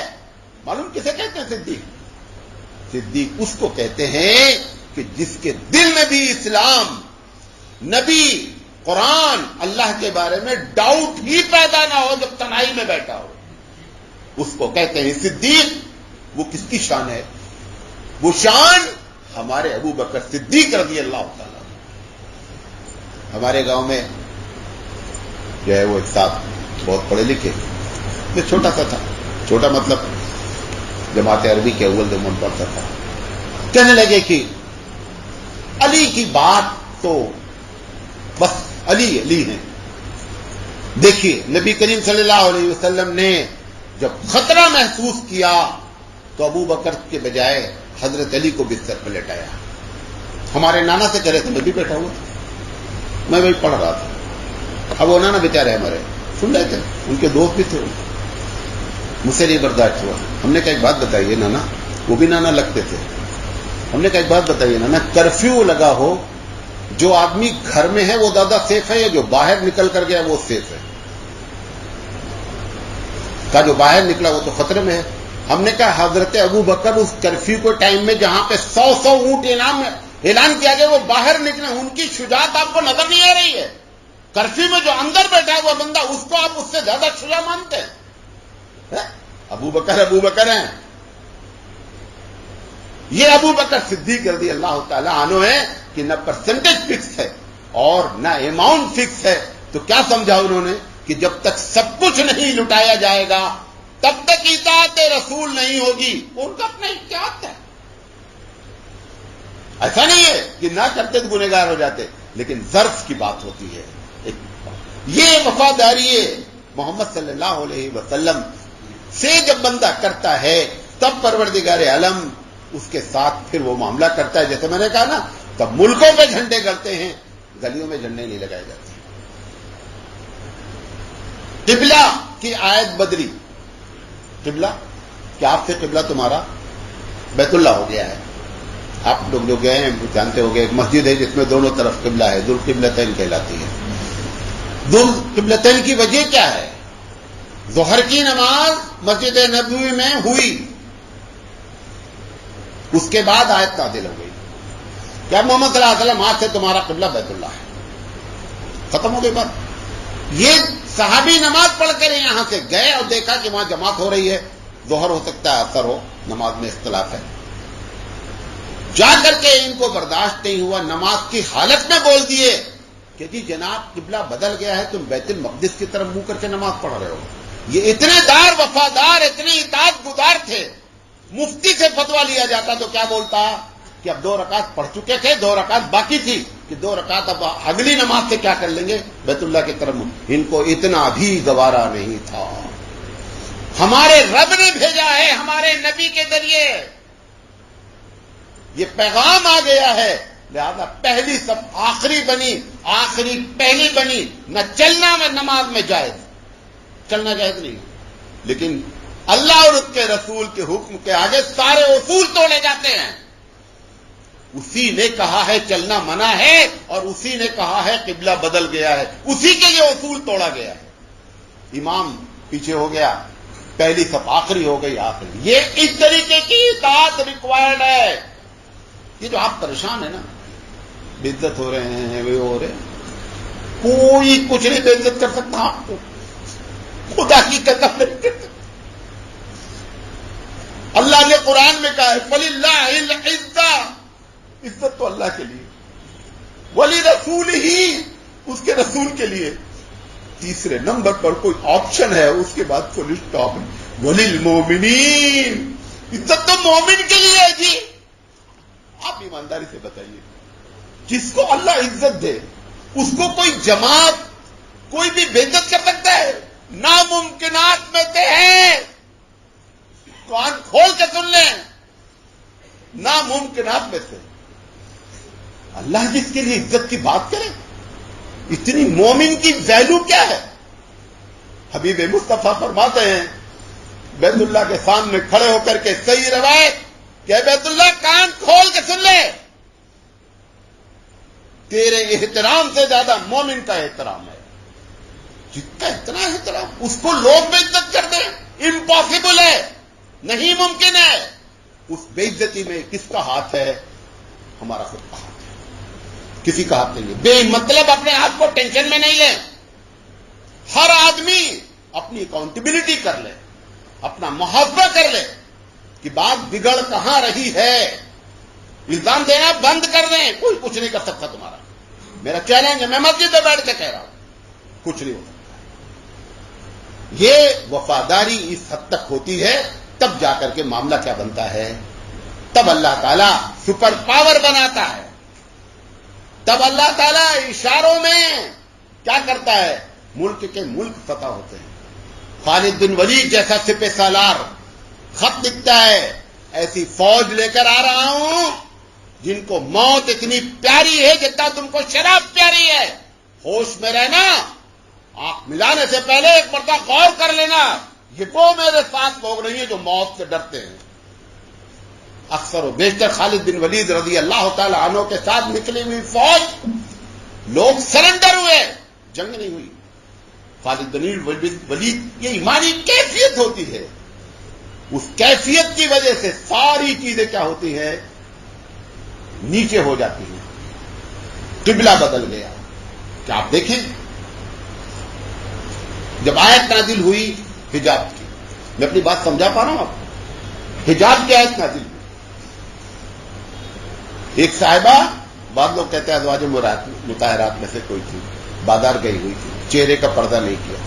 معلوم کسے کہتے ہیں صدیق؟ صدیق اس کو کہتے ہیں کہ جس کے دل میں بھی اسلام، نبی، قرآن، اللہ کے بارے میں ڈاؤٹ ہی پیدا نہ ہو جب تنہائی میں بیٹھا ہو، اس کو کہتے ہیں صدیق. وہ کس کی شان ہے؟ وہ شان ہمارے ابو بکر صدیق رضی اللہ تعالیٰ. ہمارے گاؤں میں جو ہے وہ ایک صاحب بہت پڑھے لکھے، میں چھوٹا سا تھا، چھوٹا مطلب جماعت عربی کے اول دمن پڑھتا تھا. کہنے لگے کہ علی کی بات تو بس علی علی ہیں. دیکھیے نبی کریم صلی اللہ علیہ وسلم نے جب خطرہ محسوس کیا تو ابو بکر کے بجائے حضرت علی کو بستر پر لٹایا. ہمارے نانا سے کہہ رہے تھے، میں بھی بیٹھا ہوا تھا، میں وہی پڑھ رہا تھا. اب وہ نانا بیچارے ہمارے سن رہے تھے، ان کے دوست بھی تھے. مجھ سے نہیں برداشت ہوا. ہم نے کہا ایک بات بتائیے نانا، وہ بھی نانا لگتے تھے. ہم نے کہا ایک بات بتائیے نانا، کرفیو لگا ہو، جو آدمی گھر میں ہے وہ زیادہ سیف ہے یا جو باہر نکل کر گیا وہ سیف ہے؟ کہا جو باہر نکلا وہ تو خطرے میں ہے. ہم نے کہا حضرت ابو بکر اس کرفیو کے ٹائم میں جہاں پہ 100 اونٹ اعلان کیا گیا وہ باہر نکلے، ان کی شجاعت آپ کو نظر نہیں آ رہی ہے؟ کرفیو میں جو اندر بیٹھا ہوا بندہ اس کو آپ اس سے زیادہ شجاع مانتے ہیں؟ ابو بکر ہیں. یہ ابو بکر صدیق رضی اللہ تعالیٰ عنہ ہے کہ نہ پرسنٹیج فکس ہے اور نہ اماؤنٹ فکس ہے. تو کیا سمجھا انہوں نے کہ جب تک سب کچھ نہیں لٹایا جائے گا تب تک اطاعت رسول نہیں ہوگی. ان کا اپنا احتیاط ہے. ایسا نہیں ہے کہ نہ کرتے تو گنہگار ہو جاتے، لیکن ظرف کی بات ہوتی ہے. یہ وفاداری محمد صلی اللہ علیہ وسلم سے جب بندہ کرتا ہے تب پروردگار عالم اس کے ساتھ پھر وہ معاملہ کرتا ہے. جیسے میں نے کہا نا، تب ملکوں پہ جھنڈے گڑتے ہیں، گلیوں میں جھنڈے نہیں لگائے جاتے. قبلہ کی آیت بدلی قبلہ کہ آپ سے قبلہ تمہارا بیت اللہ ہو گیا ہے. آپ لوگ جو گئے ہیں جانتے ہو گے ایک مسجد ہے جس میں دونوں طرف قبلہ ہے, ذوالقبلتین کہلاتی ہے. ذوالقبلتین کی وجہ کیا ہے؟ ظہر کی نماز مسجد نبوی میں ہوئی, اس کے بعد آیت نازل ہو گئی کیا محمد صلی اللہ علیہ وسلم آج سے تمہارا قبلہ بیت اللہ ہے. ختم ہو گئی بات. یہ صحابی نماز پڑھ کر یہاں سے گئے اور دیکھا کہ وہاں جماعت ہو رہی ہے, ظہر ہو سکتا ہے اثر ہو, نماز میں اختلاف ہے. جا کر کے ان کو برداشت نہیں ہوا, نماز کی حالت میں بول دیے کہ جی جناب قبلہ بدل گیا ہے, تم بیت المقدس کی طرف منہ کر کے نماز پڑھ رہے ہو. یہ اتنے دار وفادار, اتنے اطاعت گزار تھے. مفتی سے فتویٰ لیا جاتا تو کیا بولتا کہ اب 2 رکعت پڑھ چکے تھے, 2 رکعت باقی تھی, کہ 2 رکعت اب اگلی نماز سے کیا کر لیں گے, بیت اللہ کی طرف. ان کو اتنا بھی گوارا نہیں تھا. ہمارے رب نے بھیجا ہے, ہمارے نبی کے ذریعے یہ پیغام آ گیا ہے, لہذا پہلی سب آخری بنی, آخری پہلی بنی. نہ چلنا میں نماز میں جائز, چلنا جائز نہیں, لیکن اللہ اور اس کے رسول کے حکم کے آگے سارے اصول توڑے جاتے ہیں. اسی نے کہا ہے چلنا منع ہے, اور اسی نے کہا ہے قبلہ بدل گیا ہے, اسی کے یہ اصول توڑا گیا ہے. امام پیچھے ہو گیا, پہلی صف آخری ہو گئی آخری. یہ اس طریقے کی اطاعت ریکوائرڈ ہے. یہ جو آپ پریشان ہیں نا, بے عزت ہو رہے ہیں, وہ ہو رہے ہیں, کوئی کچھ نہیں بے عزت کر سکتا آپ کو, خدا کی قسم نہیں کر سکتا. اللہ نے قرآن میں کہا ہے فَلِلَّهِ الْعِزَّةُ, عزت تو اللہ کے لیے, وَلِرَسُولِهِ, اس کے رسول کے لیے. تیسرے نمبر پر کوئی آپشن ہے, اس کے بعد فل اسٹاپ, وَلِلْمُؤْمِنِينَ, عزت تو مومن کے لیے ہے. جی آپ ایمانداری سے بتائیے, جس کو اللہ عزت دے اس کو کوئی جماعت, کوئی بھی بے عزت کر سکتا ہے؟ ناممکنات میں سے ہے. کان کھول کے سن لیں, ناممکنات میں سے. اللہ جس کے لیے عزت کی بات کرے, اتنی مومن کی ویلو کیا ہے؟ حبیب مصطفیٰ فرماتے ہیں بیت اللہ کے سامنے کھڑے ہو کر کے, صحیح روایت کہ بیت اللہ کان کھول کے سن لے, تیرے احترام سے زیادہ مومن کا احترام ہے. جس کا اتنا احترام, اس کو لوگ بے عزت کر دیں, امپاسبل ہے, نہیں ممکن ہے. اس بے عزتی میں کس کا ہاتھ ہے؟ ہمارا خود کا ہاتھ ہے, کسی کا ہاتھ نہیں ہے. بے مطلب اپنے ہاتھ کو ٹینشن میں نہیں لیں. ہر آدمی اپنی اکاؤنٹیبلٹی کر لے, اپنا محاسبہ کر لے کہ بات بگڑ کہاں رہی ہے. الزام دینا بند کر دیں, کوئی کچھ نہیں کر سکتا تمہارا. میرا چیلنج ہے, میں مسجد میں بیٹھ کے کہہ رہا ہوں, کچھ نہیں ہو سکتا. یہ وفاداری اس حد تک ہوتی ہے, تب جا کر کے معاملہ کیا بنتا ہے, تب اللہ تعالیٰ سپر پاور بناتا ہے. تب اللہ تعالیٰ اشاروں میں کیا کرتا ہے, ملک کے ملک فتح ہوتے ہیں. خالد بن ولید جیسا سپہ سالار خط لکھتا ہے, ایسی فوج لے کر آ رہا ہوں جن کو موت اتنی پیاری ہے جتنا تم کو شراب پیاری ہے. ہوش میں رہنا, آنکھ ملانے سے پہلے ایک مرتبہ غور کر لینا, یہ وہ میرے ساتھ لوگ نہیں ہیں جو موت سے ڈرتے ہیں. اکثر و بیشتر خالد بن ولید رضی اللہ تعالی عنہ کے ساتھ نکلی ہوئی فوج, لوگ سرنڈر ہوئے, جنگ نہیں ہوئی. خالد بن ولید, یہ ایمانی کیفیت ہوتی ہے. اس کیفیت کی وجہ سے ساری چیزیں کیا ہوتی ہیں, نیچے ہو جاتی ہیں. قبلہ بدل گیا. کیا آپ دیکھیں جب آیت نازل ہوئی حجاب کی, میں اپنی بات سمجھا پا رہا ہوں آپ کو, حجاب کی آیت نازل ہوئی. ایک صاحبہ, بعض لوگ کہتے ہیں ازواج مطہرات میں سے کوئی تھی, بازار گئی ہوئی تھی, چہرے کا پردہ نہیں کیا.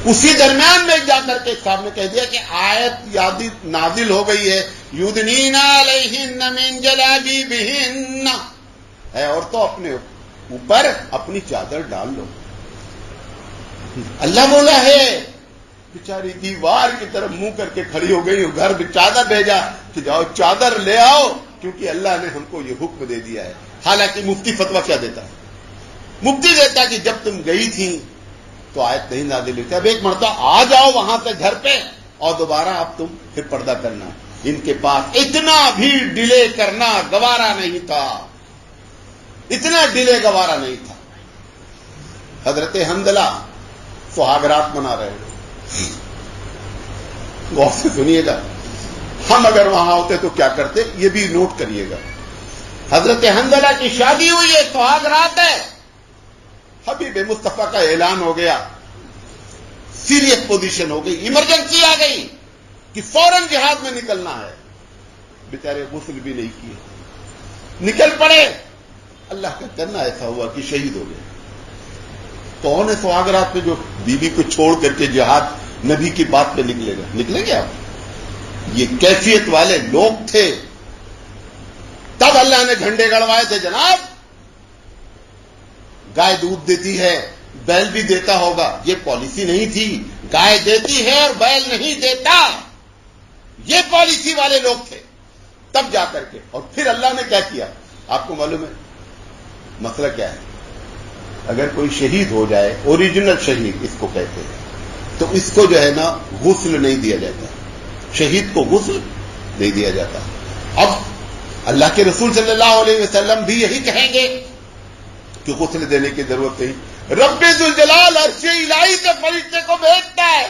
اسی درمیان میں جا کر کے صاحب نے کہہ دیا کہ آیت نازل ہو گئی ہے, یدنین علیہن من جلابیبہن, ہے عورتوں اپنے اوپر اپنی چادر ڈال لو. اللہ بولا ہے, بیچاری دیوار کی طرف منہ کر کے کھڑی ہو گئی, گھر میں چادر بھیجا کہ جاؤ چادر لے آؤ, کیونکہ اللہ نے ہم کو یہ حکم دے دیا ہے. حالانکہ مفتی فتویٰ کیا دیتا ہے, مفتی دیتا کہ جب تم گئی تھی تو آیت نہیں نازل ہوئی تھی. اب ایک مرتبہ آ جاؤ وہاں سے گھر پہ اور دوبارہ اب تم پھر پردہ کرنا. ان کے پاس اتنا بھی ڈیلے کرنا گوارا نہیں تھا, اتنا ڈیلے گوارا نہیں تھا. حضرت حنظلہ سہاگرات منا رہے ہیں. غور سے سنیے گا, ہم اگر وہاں ہوتے تو کیا کرتے, یہ بھی نوٹ کریے گا. حضرت حنظلہ کی شادی ہوئی ہے, سہاگرات ہے, حبیب مصطفیٰ کا اعلان ہو گیا, سیریس پوزیشن ہو گئی, ایمرجنسی آ گئی کہ فوراً جہاد میں نکلنا ہے. بیچارے غسل بھی نہیں کیے, نکل پڑے. اللہ کا کرنا ایسا ہوا کہ شہید ہو گئے. کون ہے سہاگرات میں جو بیوی کو چھوڑ کر کے جہاد نبی کی بات پہ نکلے گا؟ نکلیں گے آپ؟ یہ کیفیت والے لوگ تھے. تب اللہ نے جھنڈے گڑوائے تھے جناب. گائے دودھ دیتی ہے, بیل بھی دیتا ہوگا, یہ پالیسی نہیں تھی. گائے دیتی ہے اور بیل نہیں دیتا, یہ پالیسی والے لوگ تھے. تب جا کر کے اور پھر اللہ نے کیا کیا آپ کو معلوم ہے؟ مسئلہ کیا ہے؟ اگر کوئی شہید ہو جائے, اوریجنل شہید اس کو کہتے ہیں, تو اس کو جو ہے نا غسل نہیں دیا جاتا. شہید کو غسل نہیں دیا جاتا. اب اللہ کے رسول صلی اللہ علیہ وسلم بھی یہی کہیں گے کہ غسل دینے کی ضرورت نہیں. رب ذوالجلال عرش الہی سے فرشتے کو بھیجتا ہے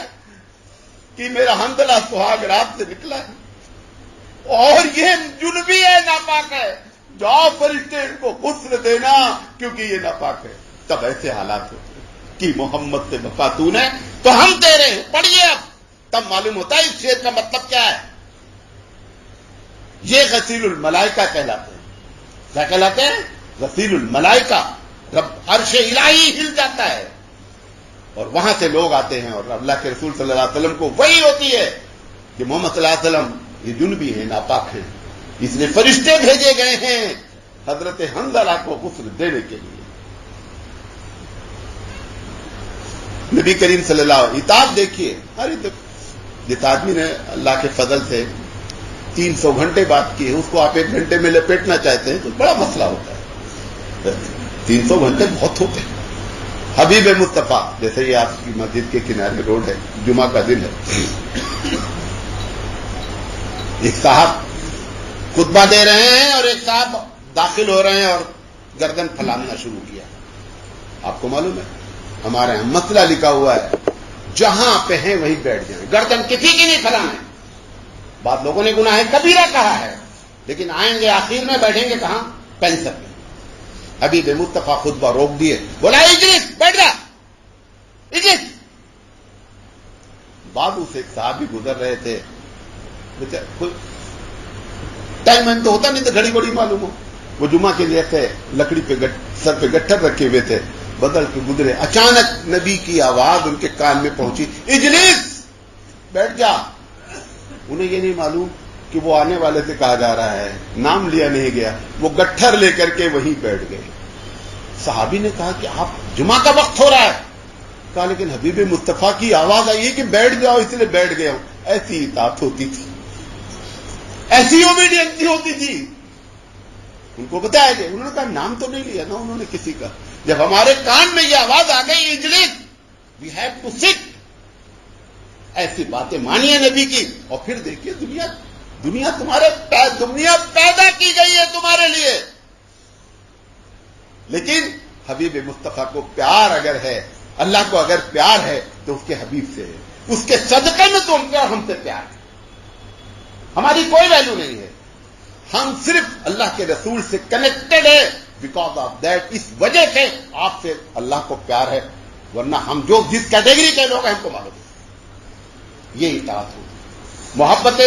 کہ میرا حنظلہ سہاگ رات سے نکلا ہے اور یہ جنبی ہے, ناپاک ہے, جاؤ فرشتے ان کو غسل دینا کیونکہ یہ ناپاک ہے. تب ایسے حالات ہوتے کہ محمد سے وفاتون ہے تو ہم تیرے ہیں. پڑھیے اب, تب معلوم ہوتا ہے اس شعر کا مطلب کیا ہے. یہ غسیل الملائکہ کہلاتے ہیں. کیا کہلاتے ہیں؟ غسیل الملائکہ. رب عرش الہی ہل جاتا ہے اور وہاں سے لوگ آتے ہیں اور اللہ کے رسول صلی اللہ علیہ وسلم کو وہی ہوتی ہے کہ محمد صلی اللہ علیہ وسلم یہ جنبی ہیں, ناپاک ہیں, اس لیے فرشتے بھیجے گئے ہیں حضرت حنظلہ کو غسل دینے کے لیے. نبی کریم صلی اللہ علیہ وسلم اطاعت دیکھیے. جس آدمی نے اللہ کے فضل سے 300 گھنٹے بات کی ہے, اس کو آپ 1 گھنٹے میں لپیٹنا چاہتے ہیں تو بڑا مسئلہ ہوتا ہے. 300 گھنٹے بہت ہوتے ہیں. حبیب مصطفیٰ, جیسے یہ آپ کی مسجد کے کنارے روڈ ہے, جمعہ کا دن ہے, ایک صاحب خطبہ دے رہے ہیں اور ایک صاحب داخل ہو رہے ہیں اور گردن پھلاننا شروع کیا. آپ کو معلوم ہے ہمارے یہاں مسئلہ لکھا ہوا ہے, جہاں پہ ہیں وہیں بیٹھ جائیں, گردن کسی کی نہیں پھلائیں. بعض لوگوں نے گناہ کبیرہ کہا ہے, لیکن آئیں گے آخر میں بیٹھیں گے کہاں؟ پینسر میں. حبیب مصطفیٰ خطبہ روک دیے, بولا اجلس, بیٹھ جا, اجلس. بعد سے ایک صحابی گزر رہے تھے, کوئی ٹائم مین تو ہوتا نہیں تھا, گھڑی بڑی معلوم ہو. وہ جمعہ کے لیے تھے, لکڑی پہ سر پہ گٹھر رکھے ہوئے تھے, بدل کے گزرے. اچانک نبی کی آواز ان کے کان میں پہنچی, اجلس, بیٹھ جا. انہیں یہ نہیں معلوم کہ وہ آنے والے سے کہا جا رہا ہے, نام لیا نہیں گیا. وہ گٹھر لے کر کے وہیں بیٹھ گئے. صحابی نے کہا کہ آپ جمعہ کا وقت ہو رہا ہے. کہا لیکن حبیب مصطفیٰ کی آواز آئی ہے کہ بیٹھ جاؤ, اس لیے بیٹھ گیا ہوں. ایسی اطاعت ہوتی تھی, ایسی اوبیڈینسی ہوتی تھی. ان کو بتایا گیا, انہوں نے کہا نام تو نہیں لیا نا انہوں نے کسی کا. جب ہمارے کان میں یہ آواز آ گئی اجلس, وی ہیو ٹو سٹ. ایسی باتیں مانیے نبی کی. اور پھر دیکھیے دنیا دنیا پیدا کی گئی ہے تمہارے لیے, لیکن حبیب مصطفیٰ کو پیار اگر ہے, اللہ کو اگر پیار ہے تو اس کے حبیب سے ہے, اس کے صدقے میں تو ہم سے پیار ہے. ہماری کوئی ویلو نہیں ہے, ہم صرف اللہ کے رسول سے کنیکٹڈ ہے. بیکاز آف دیٹ, اس وجہ سے آپ سے اللہ کو پیار ہے, ورنہ ہم جو جس کیٹیگری کے لوگ ہیں ہم کو معلوم ہے. یہ اطاعت ہوگی. محبت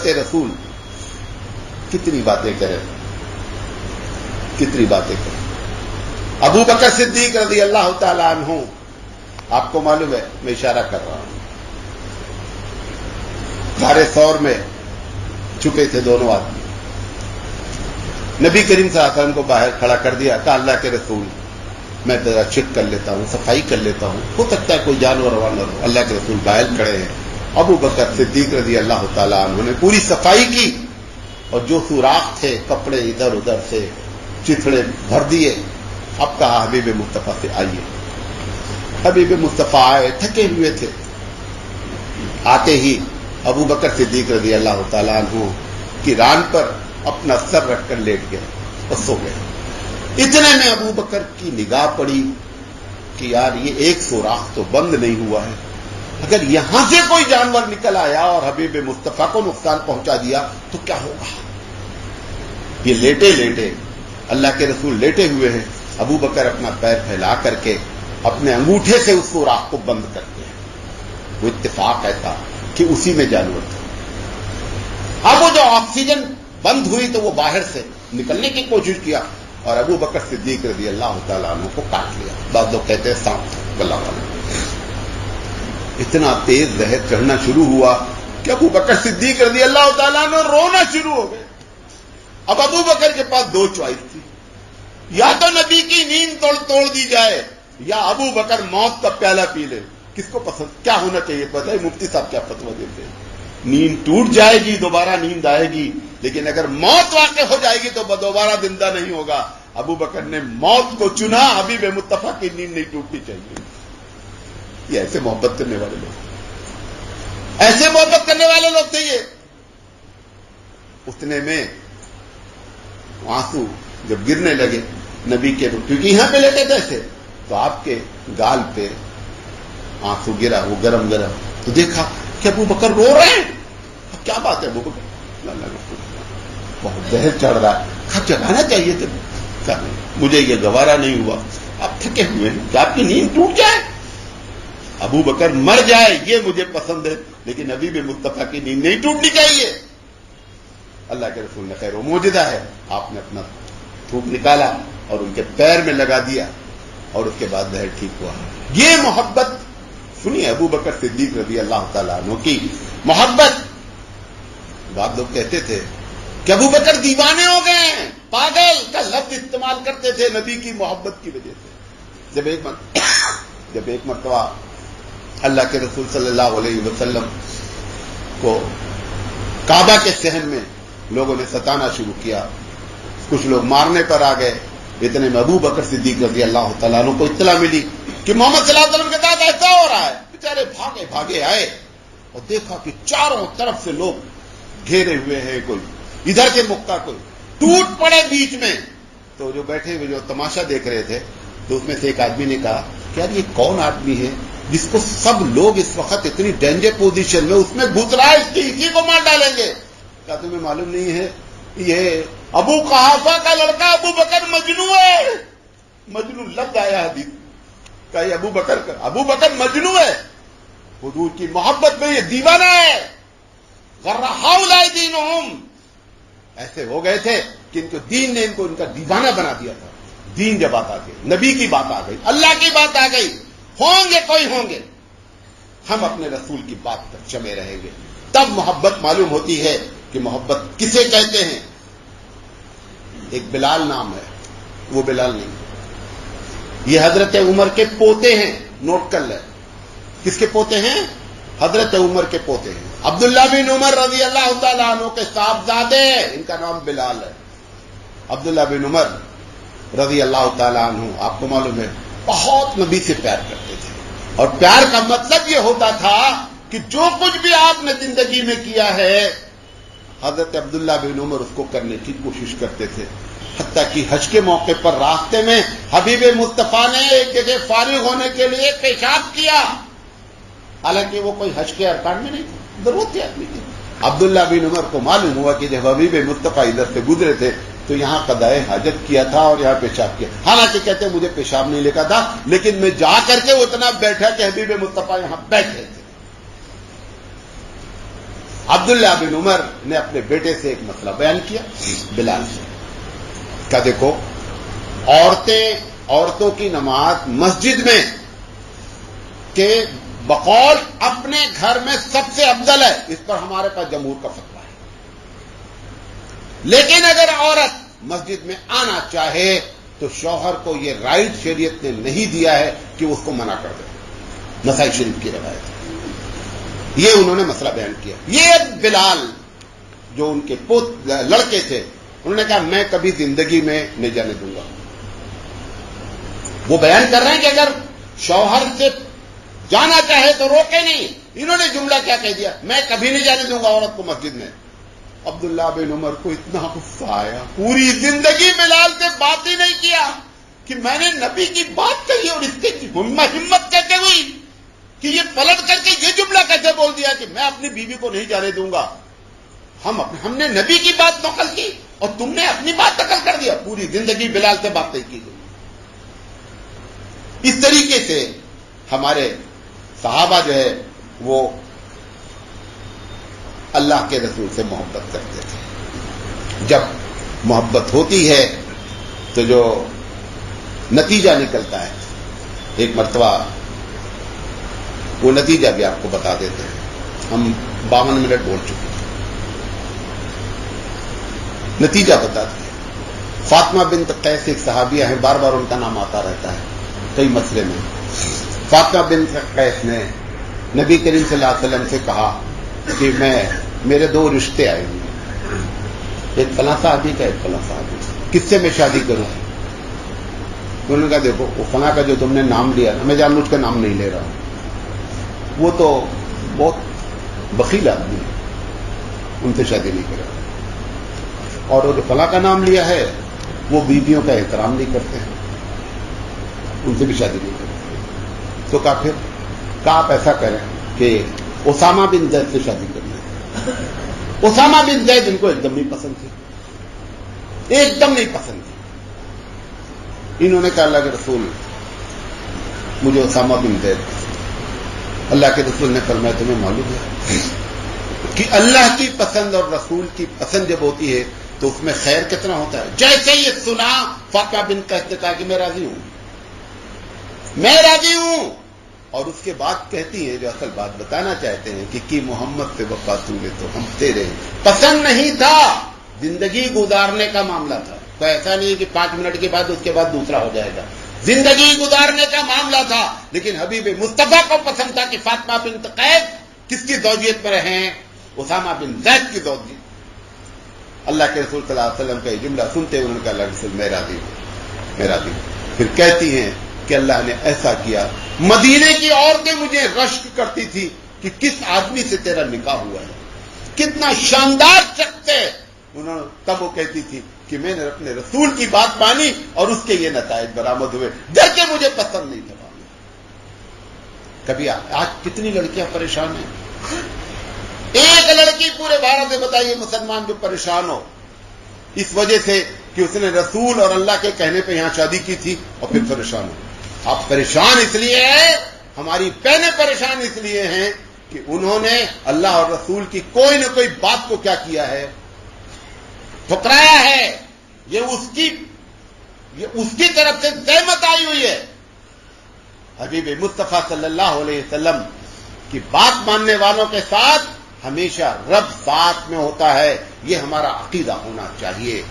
رسول کتنی باتیں کریں, کتنی باتیں کریں. ابو بکر صدیق رضی اللہ تعالیٰ عنہ, آپ کو معلوم ہے میں اشارہ کر رہا ہوں, غار ثور میں چھپے تھے دونوں آدمی. نبی کریم صلی اللہ علیہ وسلم کو باہر کھڑا کر دیا, کہا اللہ کے رسول میں ذرا چیک کر لیتا ہوں, صفائی کر لیتا ہوں, ہو سکتا ہے کوئی جانور روانہ ہو. اللہ کے رسول باہر کھڑے ہیں. ابو بکر صدیق رضی اللہ تعالیٰ عنہ نے پوری صفائی کی اور جو سوراخ تھے کپڑے ادھر ادھر سے چتھڑے بھر دیے, اب کہا حبیب مصطفیٰ سے آئیے. حبیب مصطفیٰ آئے, تھکے ہوئے تھے. آتے ہی ابو بکر صدیق رضی اللہ تعالیٰ عنہ کی ران پر اپنا سر رکھ کر لیٹ گئے اور سو گئے. اتنے میں ابو بکر کی نگاہ پڑی کہ یار یہ ایک سوراخ تو بند نہیں ہوا ہے, اگر یہاں سے کوئی جانور نکل آیا اور حبیب مصطفیٰ کو نقصان پہنچا دیا تو کیا ہوگا. یہ لیٹے لیٹے, اللہ کے رسول لیٹے ہوئے ہیں, ابو بکر اپنا پیر پھیلا کر کے اپنے انگوٹھے سے اس سوراخ کو بند کرتے ہیں. وہ اتفاق ایسا کہ اسی میں جانور تھا. اب وہ جو آکسیجن بند ہوئی تو وہ باہر سے نکلنے کی کوشش کیا اور ابو بکر صدیق رضی اللہ تعالیٰ عنہ کو کاٹ لیا. بعض لوگ کہتے ہیں سانپ تھا, گلا والا. اتنا تیز زہر چڑھنا شروع ہوا کہ ابو بکر صدیق رضی اللہ تعالیٰ عنہ رونا شروع ہو گئے. اب ابو بکر کے پاس دو چوائس تھی, یا تو نبی کی نیند توڑ دی جائے یا ابو بکر موت کا پیالہ پی لے. کس کو پسند کیا ہونا چاہیے پتہ ہے؟ مفتی صاحب کیا فتویٰ دیتے ہیں, نیند ٹوٹ جائے گی دوبارہ نیند آئے گی, لیکن اگر موت واقع ہو جائے گی تو دوبارہ زندہ نہیں ہوگا. ابو بکر نے موت کو چنا, حبیب مصطفیٰ کی نیند نہیں ٹوٹنی چاہیے. یہ ایسے محبت کرنے والے لوگ, ایسے محبت کرنے والے لوگ تھے یہ. اتنے میں آنسو جب گرنے لگے نبی کے, کیونکہ یہاں پہ لیٹے تھے, تو آپ کے گال پہ آنسو گرا, وہ گرم گرم. تو دیکھا کہ ابو بکر رو رہے ہیں. اب کیا بات ہے ابو بکر, بہت زہر چڑھ رہا ہے, کب جگانا چاہیے تھے. مجھے یہ گوارا نہیں ہوا, آپ تھکے ہوئے ہیں, کہ آپ کی نیند ٹوٹ جائے, ابو بکر مر جائے یہ مجھے پسند ہے, لیکن حبیب مصطفیٰ کی نیند نہیں ٹوٹنی چاہیے. اللہ کے رسول نے خیر و موجودہ ہے, آپ نے اپنا تھوک نکالا اور ان کے پیر میں لگا دیا اور اس کے بعد زہر ٹھیک ہوا. یہ محبت سنیے ابو بکر صدیق رضی اللہ تعالیٰ عنہ کی محبت. بعض لوگ کہتے تھے کہ ابو بکر دیوانے ہو گئے ہیں, پاگل کا لفظ استعمال کرتے تھے نبی کی محبت کی وجہ سے. جب ایک مرتبہ اللہ کے رسول صلی اللہ علیہ وسلم کو کعبہ کے صحن میں لوگوں نے ستانا شروع کیا, کچھ لوگ مارنے پر آ گئے. اتنے میں ابو بکر صدیق رضی اللہ تعالیٰ عنہ کو اطلاع ملی کہ محمد صلی اللہ علیہ وسلم کے ساتھ ایسا ہو رہا ہے. بیچارے بھاگے بھاگے آئے اور دیکھا کہ چاروں طرف سے لوگ گھیرے ہوئے ہیں, کوئی ادھر سے مکتا, کوئی ٹوٹ پڑے بیچ میں. تو جو بیٹھے ہوئے جو تماشا دیکھ رہے تھے, تو اس میں سے ایک آدمی نے کہا کہ یار یہ کون آدمی ہے جس کو سب لوگ اس وقت اتنی ڈینجر پوزیشن میں اس میں گھس رہا ہے, اسی کو مار ڈالیں گے. کیا تمہیں معلوم نہیں ہے یہ ابو قحافہ کا لڑکا ابو بکر مجنو ہے. مجنو لفظ آیا حدیث کا, یہ ابو بکر مجنو ہے, حضور کی محبت میں یہ دیوانہ ہے. غر ہؤلاء دینہم, ایسے ہو گئے تھے کہ ان کو دین نے ان کا دیوانہ بنا دیا تھا. دین جب آتا گیا, نبی کی بات آ گئی, اللہ کی بات آ گئی, ہوں گے کوئی ہوں گے, ہم اپنے رسول کی بات پر جمے رہیں گے. تب محبت معلوم ہوتی ہے کہ محبت کسے کہتے ہیں. ایک بلال نام ہے, وہ بلال نہیں, یہ حضرت عمر کے پوتے ہیں. نوٹ کر لیں, کس کے پوتے ہیں؟ حضرت عمر کے پوتے ہیں. عبداللہ بن عمر رضی اللہ تعالیٰ عنہ کے صاحبزادے, ان کا نام بلال ہے. عبداللہ بن عمر رضی اللہ تعالیٰ عنہ, آپ کو معلوم ہے, بہت نبی سے پیار کرتے تھے. اور پیار کا مطلب یہ ہوتا تھا کہ جو کچھ بھی آپ نے زندگی میں کیا ہے, حضرت عبداللہ بن عمر اس کو کرنے کی کوشش کرتے تھے. حتیٰ کہ حج کے موقع پر راستے میں حبیب مصطفیٰ نے ایک جگہ فارغ ہونے کے لیے پیشاب کیا, حالانکہ وہ کوئی حج کے ارکان میں نہیں تھا, ضرورت تھی آدمی کی. عبداللہ بن عمر کو معلوم ہوا کہ جب حبیب مصطفیٰ ادھر سے گزرے تھے تو یہاں قضائے حاجت کیا تھا اور یہاں پیشاب کیا. حالانکہ کہتے ہیں مجھے پیشاب نہیں لگا تھا, لیکن میں جا کر کے اتنا بیٹھا کہ حبیب مصطفیٰ یہاں بیٹھے تھے. عبداللہ بن عمر نے اپنے بیٹے سے ایک مسئلہ بیان کیا, بلال سے. کیا دیکھو, عورتوں کی نماز مسجد میں کہ بقول اپنے گھر میں سب سے افضل ہے, اس پر ہمارے پاس جمہور کا فتویٰ ہے. لیکن اگر عورت مسجد میں آنا چاہے تو شوہر کو یہ رائٹ شریعت نے نہیں دیا ہے کہ اس کو منع کر دے. نسائی شریف کی روایت, یہ انہوں نے مسئلہ بیان کیا. یہ بلال جو ان کے لڑکے تھے, انہوں نے کہا میں کبھی زندگی میں نہیں جانے دوں گا. وہ بیان کر رہے ہیں کہ اگر شوہر سے جانا چاہے تو روکے نہیں. انہوں نے جملہ کیا کہہ دیا, میں کبھی نہیں جانے دوں گا عورت کو مسجد میں. عبداللہ بن عمر کو اتنا غصہ آیا, پوری زندگی بلال سے بات ہی نہیں کیا کہ میں نے نبی کی بات کہی اور اس کی ہمت کیسے ہوئی کہ یہ پلٹ کر کے یہ جملہ کیسے بول دیا کہ میں اپنی بیوی کو نہیں جانے دوں گا. ہم نے نبی کی بات نقل کی اور تم نے اپنی بات نقل کر دیا. پوری زندگی بلال سے بات نہیں کی گئی. اس طریقے سے ہمارے صحابہ جو ہے وہ اللہ کے رسول سے محبت کرتے تھے. جب محبت ہوتی ہے تو جو نتیجہ نکلتا ہے, ایک مرتبہ وہ نتیجہ بھی آپ کو بتا دیتے ہیں. ہم 52 منٹ بول چکے ہیں, نتیجہ بتاتے ہیں. فاطمہ بنت قیس ایک صحابیہ ہیں, بار بار ان کا نام آتا رہتا ہے کئی مسئلے میں. فاطمہ بنت قیس نے نبی کریم صلی اللہ علیہ وسلم سے کہا کہ میرے 2 رشتے آئے ہوئے, ایک فلاں صحابی کا, ایک فلاں صحابی, کس سے میں شادی کروں؟ انہوں نے کہا دیکھو وہ فلاں کا جو تم نے نام لیا نا, میں جان بوجھ کا نام نہیں لے رہا ہوں, وہ تو بہت بخیل آدمی ہے, ان سے شادی نہیں کرا. اور وہ جو فلاں کا نام لیا ہے وہ بیویوں کا احترام نہیں کرتے ہیں, ان سے بھی شادی نہیں کرتے. تو کہا پھر آپ ایسا کریں کہ اسامہ بن زید سے شادی کرنا ہے. اسامہ بن زید ان کو ایک دم نہیں پسند تھی, ایک دم نہیں پسند تھی. انہوں نے کہا اللہ کے رسول مجھے اسامہ بن زید پسند. اللہ کے رسول نے فرمایا تمہیں معلوم ہے کہ اللہ کی پسند اور رسول کی پسند جب ہوتی ہے تو اس میں خیر کتنا ہوتا ہے. جیسے یہ سنا فاطمہ بن قیس نے کہا کہ میں راضی ہوں, میں راضی ہوں. اور اس کے بعد کہتی ہیں جو اصل بات بتانا چاہتے ہیں کہ محمد سے وفا تولے تو ہم تیرے. پسند نہیں تھا, زندگی گزارنے کا معاملہ تھا. کوئی ایسا نہیں کہ 5 منٹ کے بعد اس کے بعد دوسرا ہو جائے گا. زندگی گزارنے کا معاملہ تھا. لیکن حبیب مصطفیٰ کو پسند تھا کہ فاطمہ بنت قیس کس کی زوجیت پر ہیں, اسامہ بن زید کی زوجیت. اللہ کے رسول صلی اللہ علیہ وسلم کا یہ جملہ سنتے انہوں نے کہا اللہ کے رسول میں راضی ہوں, میں راضی ہوں. پھر کہتی ہیں کہ اللہ نے ایسا کیا, مدینے کی عورتیں مجھے رشک کرتی تھی کہ کس آدمی سے تیرا نکاح ہوا ہے, کتنا شاندار شخص ہے. انہوں تب وہ کہتی تھی کہ میں نے اپنے رسول کی بات مانی اور اس کے یہ نتائج برآمد ہوئے, ڈر کے مجھے پسند نہیں تھا. کبھی آج کتنی لڑکیاں پریشان ہیں. ایک لڑکی پورے بھارت میں بتائیے مسلمان جو پریشان ہو اس وجہ سے کہ اس نے رسول اور اللہ کے کہنے پہ یہاں شادی کی تھی اور پھر پریشان ہو. آپ پریشان اس لیے ہیں, ہماری بہنیں پریشان اس لیے ہیں کہ انہوں نے اللہ اور رسول کی کوئی نہ کوئی بات کو کیا کیا ہے, ٹھکرایا ہے. یہ اس کی طرف سے زحمت آئی ہوئی ہے. حبیب مصطفیٰ صلی اللہ علیہ وسلم کی بات ماننے والوں کے ساتھ ہمیشہ رب ساتھ میں ہوتا ہے. یہ ہمارا عقیدہ ہونا چاہیے.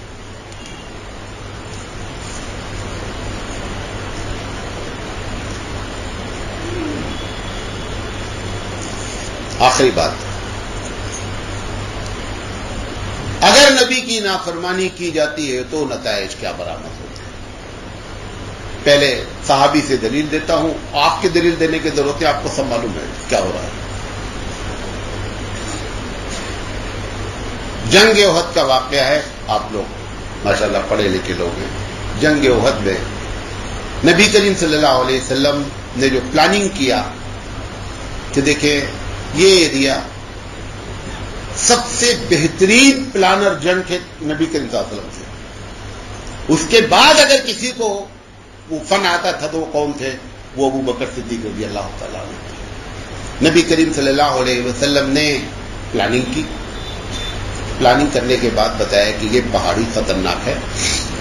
آخری بات, اگر نبی کی نافرمانی کی جاتی ہے تو نتائج کیا برآمد ہوتے ہیں. پہلے صحابی سے دلیل دیتا ہوں, آپ کی دلیل دینے کی ضرورت ہے, آپ کو سب معلوم ہے کیا ہو رہا ہے. جنگ احد کا واقعہ ہے, آپ لوگ ماشاءاللہ پڑھے لکھے لوگ ہیں. جنگ احد میں نبی کریم صلی اللہ علیہ وسلم نے جو پلاننگ کیا کہ دیکھیں یہ ایریا سب سے بہترین پلانر جنگ کے نبی کریم صلی اللہ علیہ وسلم تھے. اس کے بعد اگر کسی کو وہ فن آتا تھا تو وہ کون تھے, وہ ابو بکر صدیق رضی اللہ تعالیٰ عنہ. نبی کریم صلی اللہ علیہ وسلم نے پلاننگ کی. پلاننگ کرنے کے بعد بتایا کہ یہ پہاڑی خطرناک ہے,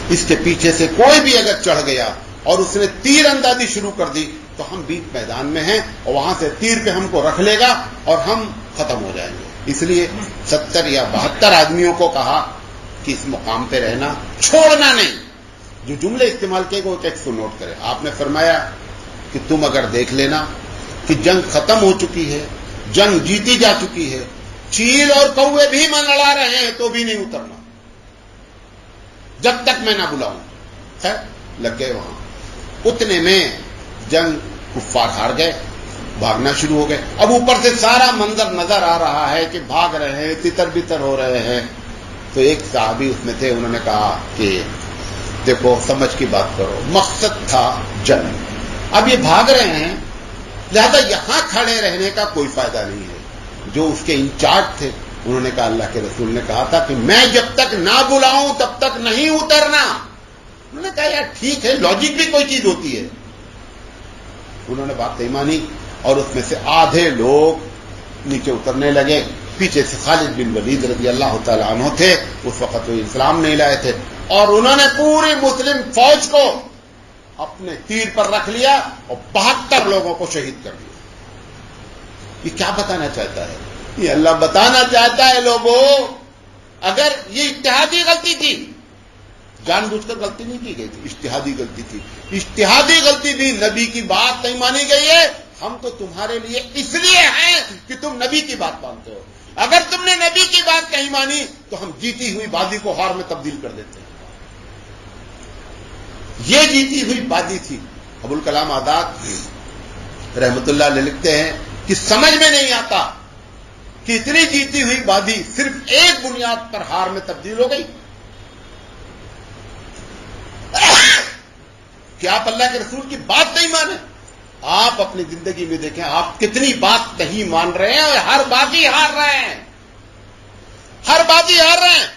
اس کے پیچھے سے کوئی بھی اگر چڑھ گیا اور اس نے تیر اندازی شروع کر دی تو ہم بیچ میدان میں ہیں اور وہاں سے تیر پہ ہم کو رکھ لے گا اور ہم ختم ہو جائیں گے. اس لیے 70 یا 72 آدمیوں کو کہا کہ اس مقام پہ رہنا, چھوڑنا نہیں. جو جملے استعمال کیے گئے وہ ٹیکسٹ کو نوٹ کریں. آپ نے فرمایا کہ تم اگر دیکھ لینا کہ جنگ ختم ہو چکی ہے, جنگ جیتی جا چکی ہے, چیل اور کوے بھی من لڑا رہے ہیں تو بھی نہیں اترنا جب تک میں نہ بلاؤں. خیر لگ گئے وہاں. اتنے میں جنگ کفار ہار گئے، بھاگنا شروع ہو گئے. اب اوپر سے سارا منظر نظر آ رہا ہے کہ بھاگ رہے ہیں، تتر بتر ہو رہے ہیں. تو ایک صحابی اس میں تھے، انہوں نے کہا کہ دیکھو سمجھ کی بات کرو، مقصد تھا جنگ، اب یہ بھاگ رہے ہیں، لہذا یہاں کھڑے رہنے کا کوئی فائدہ نہیں ہے. جو اس کے انچارج تھے انہوں نے کہا، اللہ کے رسول نے کہا تھا کہ میں جب تک نہ بلاؤں تب تک نہیں اترنا. انہوں نے کہا یار ٹھیک ہے، لاجک بھی کوئی چیز ہوتی ہے. انہوں نے بات نہیں مانی اور اس میں سے آدھے لوگ نیچے اترنے لگے. پیچھے سے خالد بن ولید رضی اللہ تعالیٰ عنہ تھے، اس وقت وہ اسلام نہیں لائے تھے، اور انہوں نے پوری مسلم فوج کو اپنے تیر پر رکھ لیا اور 72 لوگوں کو شہید کر دیا. یہ کیا بتانا چاہتا ہے؟ یہ اللہ بتانا چاہتا ہے لوگوں، اگر یہ اجتہادی غلطی تھی، جان بوجھ کر غلطی نہیں کی گئی تھی، اجتہادی غلطی تھی. اجتہادی غلطی بھی، نبی کی بات نہیں مانی گئی ہے. ہم تو تمہارے لیے اس لیے ہیں کہ تم نبی کی بات مانتے ہو. اگر تم نے نبی کی بات نہیں مانی تو ہم جیتی ہوئی بازی کو ہار میں تبدیل کر دیتے ہیں. یہ جیتی ہوئی بازی تھی. ابوالکلام آزاد رحمت اللہ علیہ لکھتے ہیں کہ سمجھ میں نہیں آتا کہ اتنی جیتی ہوئی بازی صرف ایک بنیاد پر ہار میں تبدیل ہو گئی کہ آپ اللہ کے رسول کی بات نہیں مانیں. آپ اپنی زندگی میں دیکھیں آپ کتنی بات نہیں مان رہے ہیں اور ہر بازی ہار رہے ہیں، ہر بازی ہار رہے ہیں.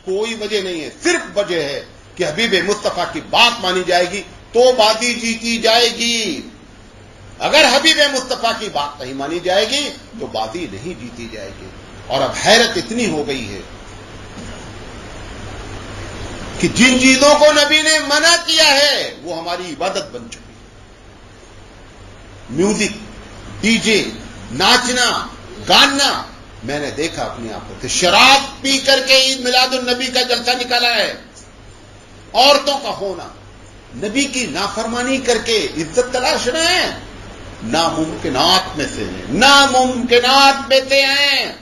کوئی وجہ نہیں ہے، صرف وجہ ہے کہ حبیب مصطفیٰ کی بات مانی جائے گی تو بازی جیتی جائے گی. اگر حبیب مصطفیٰ کی بات نہیں مانی جائے گی تو بازی نہیں جیتی جائے گی. اور اب حیرت اتنی ہو گئی ہے کہ جن چیزوں کو نبی نے منع کیا ہے وہ ہماری عبادت بن چکی ہے. میوزک، ڈی جے، ناچنا، گانا. میں نے دیکھا اپنی آنکھوں سے، شراب پی کر کے عید میلاد النبی کا جلسہ نکالا ہے. عورتوں کا ہونا، نبی کی نافرمانی کر کے عزت تلاش رہے ہیں. ناممکنات میں سے ہیں، ناممکنات میں سے ہیں.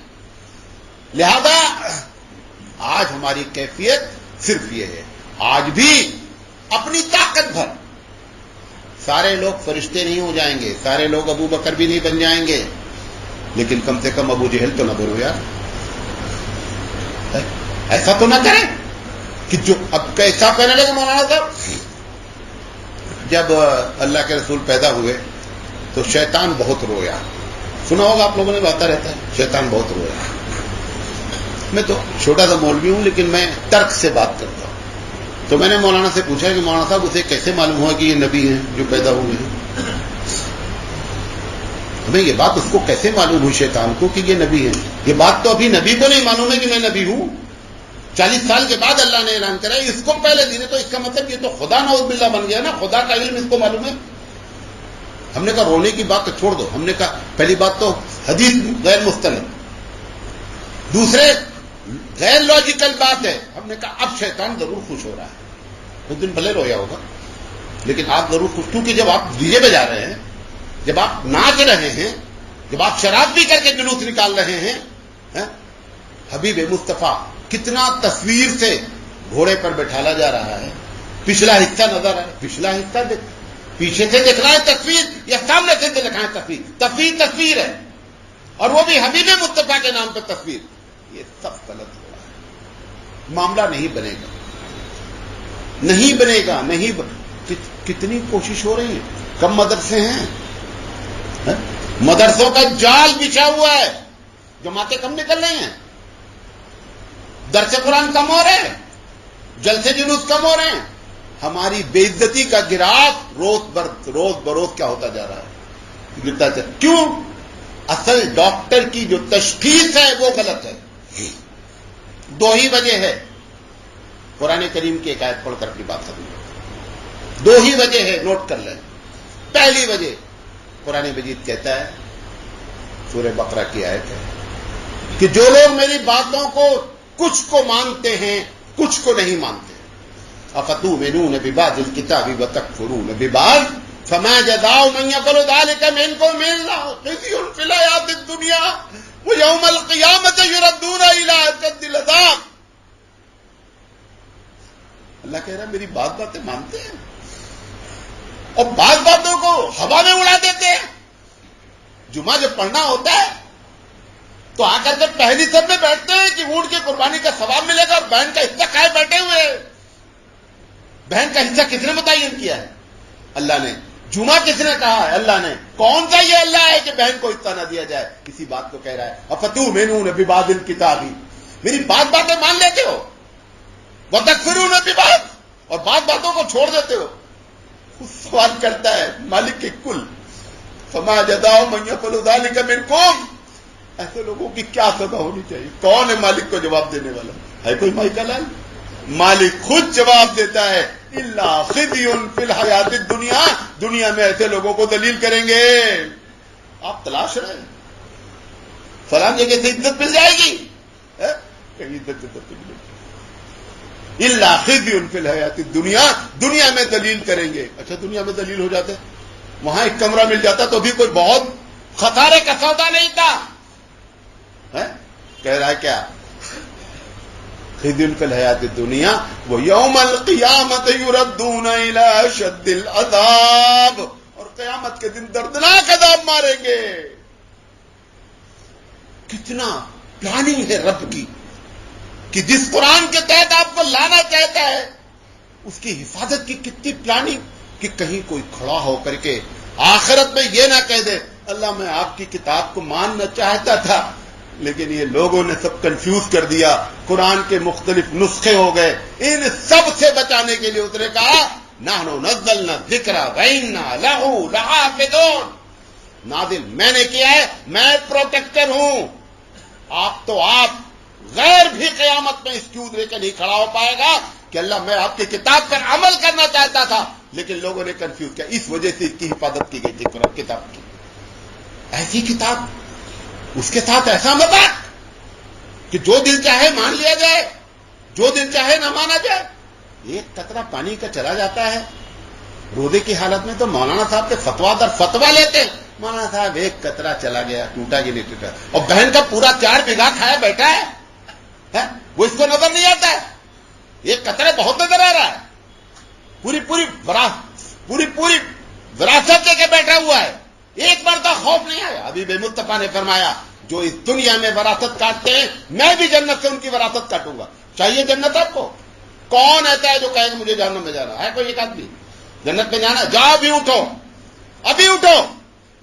لہذا آج ہماری کیفیت صرف یہ ہے، آج بھی اپنی طاقت بھر. سارے لوگ فرشتے نہیں ہو جائیں گے، سارے لوگ ابو بکر بھی نہیں بن جائیں گے، لیکن کم سے کم ابو جہل تو نہ بنو یار. ایسا تو نہ کریں کہ جو اب کیسا کہنے لگے مولانا صاحب. جب اللہ کے رسول پیدا ہوئے تو شیطان بہت رویا. سنا ہوگا آپ لوگوں نے، باتیں رہتا ہے شیطان بہت رویا. میں تو چھوٹا سا مولوی ہوں لیکن میں ترک سے بات کرتا ہوں. تو میں نے مولانا سے پوچھا کہ مولانا صاحب اسے کیسے معلوم ہوا کہ یہ نبی ہیں جو پیدا ہوئے ہیں؟ ہمیں یہ بات اس کو کیسے معلوم ہوئی شیطان کو کہ یہ نبی ہیں؟ یہ بات تو ابھی نبی کو نہیں معلوم ہے کہ میں نبی ہوں. 40 سال کے بعد اللہ نے اعلان کرا. اس کو پہلے دن ہے تو اس کا مطلب یہ تو خدا نعوذ باللہ بن گیا نا. خدا کا علم اس کو معلوم ہے. ہم نے کہا رونے کی بات تو چھوڑ دو. ہم نے کہا پہلی بات تو حدیث غیر مستند، دوسرے غیر لاجیکل بات ہے. ہم نے کہا اب شیطان ضرور خوش ہو رہا ہے. اس دن بھلے رویا ہوگا لیکن آپ ضرور خوش، کیونکہ جب آپ ڈی جے بجا رہے ہیں، جب آپ ناچ رہے ہیں، جب آپ شراب پی کر کے جلوس نکال رہے ہیں، حبیب مصطفیٰ کتنا تصویر سے گھوڑے پر بٹھالا جا رہا ہے. پچھلا حصہ نظر ہے، پچھلا حصہ پیچھے سے دیکھ رہا ہے تصویر یا سامنے سے دیکھ رہا ہے تصویر. تصویر ہے اور وہ بھی حبیب مصطفیٰ کے نام پہ تصویر. یہ سب غلط ہو رہا ہے. معاملہ نہیں بنے گا، نہیں بنے گا. نہیں کتنی کوشش ہو رہی ہے. کم مدرسے ہیں، مدرسوں کا جال بچھا ہوا ہے، جماعتیں کم نکل رہی ہیں، درس قرآن کم ہو رہے ہیں، جلسے جلوس کم ہو رہے ہیں. ہماری بے عزتی کا گراف روز بروز کیا ہوتا جا رہا ہے؟ گرتا جا. کیوں؟ اصل ڈاکٹر کی جو تشخیص ہے وہ غلط ہے. دو ہی وجہ ہے. قرآن کریم کی ایک آیت پڑھ کر کی بات کروں. دو ہی وجہ ہے، نوٹ کر لیں. پہلی وجہ قرآن مجید کہتا ہے، سورہ بقرہ کی آیت ہے کہ جو لوگ میری باتوں کو کچھ کو مانتے ہیں کچھ کو نہیں مانتے. افتؤمنون ببعض الکتاب وتکفرون ببعض فما جزاء من يفعل ذلك منكم الا خزي في الحياة الدنيا ويوم القيامة يردون الى اشد العذاب. اللہ کہہ رہا ہے میری باتیں مانتے ہیں اور بعض باتوں کو ہوا میں اڑا دیتے ہیں. جمعہ جب پڑھنا ہوتا ہے تو آ کر کے پہلی سب میں بیٹھتے ہیں کہ اونٹ کی قربانی کا ثواب ملے گا اور بہن کا حصہ کھائے بیٹھے ہوئے. بہن کا حصہ کس نے متعین کیا ہے؟ اللہ نے. جمعہ کس نے کہا ہے؟ اللہ نے. کون سا یہ اللہ ہے کہ بہن کو حصہ نہ دیا جائے؟ اسی بات کو کہہ رہا ہے. افتؤمنون ببعض الکتاب، میری باتیں مان لیتے ہو، وتکفرون ببعض، اور باتوں کو چھوڑ دیتے ہو. سوال کرتا ہے مالک کے کل، فما جزاء من يفعل ذلك منكم، ایسے لوگوں کی کیا سزا ہونی چاہیے؟ کون ہے مالک کو جواب دینے والا؟ ہے کوئی مائی کا لال؟ مالک خود جواب دیتا ہے الا خزي في الحیات الدنیا، دنیا میں ایسے لوگوں کو ذلیل کریں گے. آپ تلاش رہے ہیں فلاں جگہ سے عزت مل جائے گی، کہیں عزت ملے گی. الا خزي في الحیات الدنیا، دنیا میں ذلیل کریں گے. اچھا دنیا میں ذلیل ہو جاتے، وہاں ایک کمرہ مل جاتا تو بھی کوئی بہت خسارے کا سودا نہیں تھا. کہہ رہا ہے کیا؟ خزي في الحیات الدنیا ویوم القیامت یردون الی اشد العذاب، اور قیامت کے دن دردناک عذاب ماریں گے. کتنا پلاننگ ہے رب کی کہ جس قرآن کے تحت آپ کو لانا چاہتا ہے اس کی حفاظت کی کتنی پلاننگ کہ کہیں کوئی کھڑا ہو کر کے آخرت میں یہ نہ کہہ دے اللہ میں آپ کی کتاب کو ماننا چاہتا تھا لیکن یہ لوگوں نے سب کنفیوز کر دیا، قرآن کے مختلف نسخے ہو گئے. ان سب سے بچانے کے لیے اترے کہا نحن نزلنا الذکر وإنا لہ لحافظون، نازل میں نے کیا ہے، میں پروٹیکٹر ہوں. آپ غیر بھی قیامت میں اس کی ادرے کے نہیں کھڑا ہو پائے گا کہ اللہ میں آپ کی کتاب پر عمل کرنا چاہتا تھا لیکن لوگوں نے کنفیوز کیا. اس وجہ سے اس کی حفاظت کی گئی تھی قرآن کتاب کی. ایسی کتاب، اس کے ساتھ ایسا مذاق کہ جو دل چاہے مان لیا جائے، جو دل چاہے نہ مانا جائے. ایک قطرہ پانی کا چلا جاتا ہے روزے کی حالت میں تو مولانا صاحب کے فتوا در فتوا لیتے ہیں. مولانا صاحب ایک قطرہ چلا گیا، ٹوٹا کہ نہیں ٹوٹا، اور بہن کا پورا 4 بیگھہ کھایا بیٹھا ہے، وہ اس کو نظر نہیں آتا ہے. ایک قطرے بہت نظر آ رہا ہے، پوری وراثت دے کے بیٹھا ہوا ہے. ایک بار تو خوف نہیں آیا. ابھی بے مصطفیٰ نے فرمایا جو اس دنیا میں وراثت کاٹتے ہیں میں بھی جنت سے ان کی وراثت کاٹوں گا. چاہیے جنت آپ کو؟ کون ایسا ہے جو کہے کہ مجھے جہنم میں جانا ہے؟ کوئی ایک آدمی جنت میں جانا؟ جاؤ ابھی اٹھو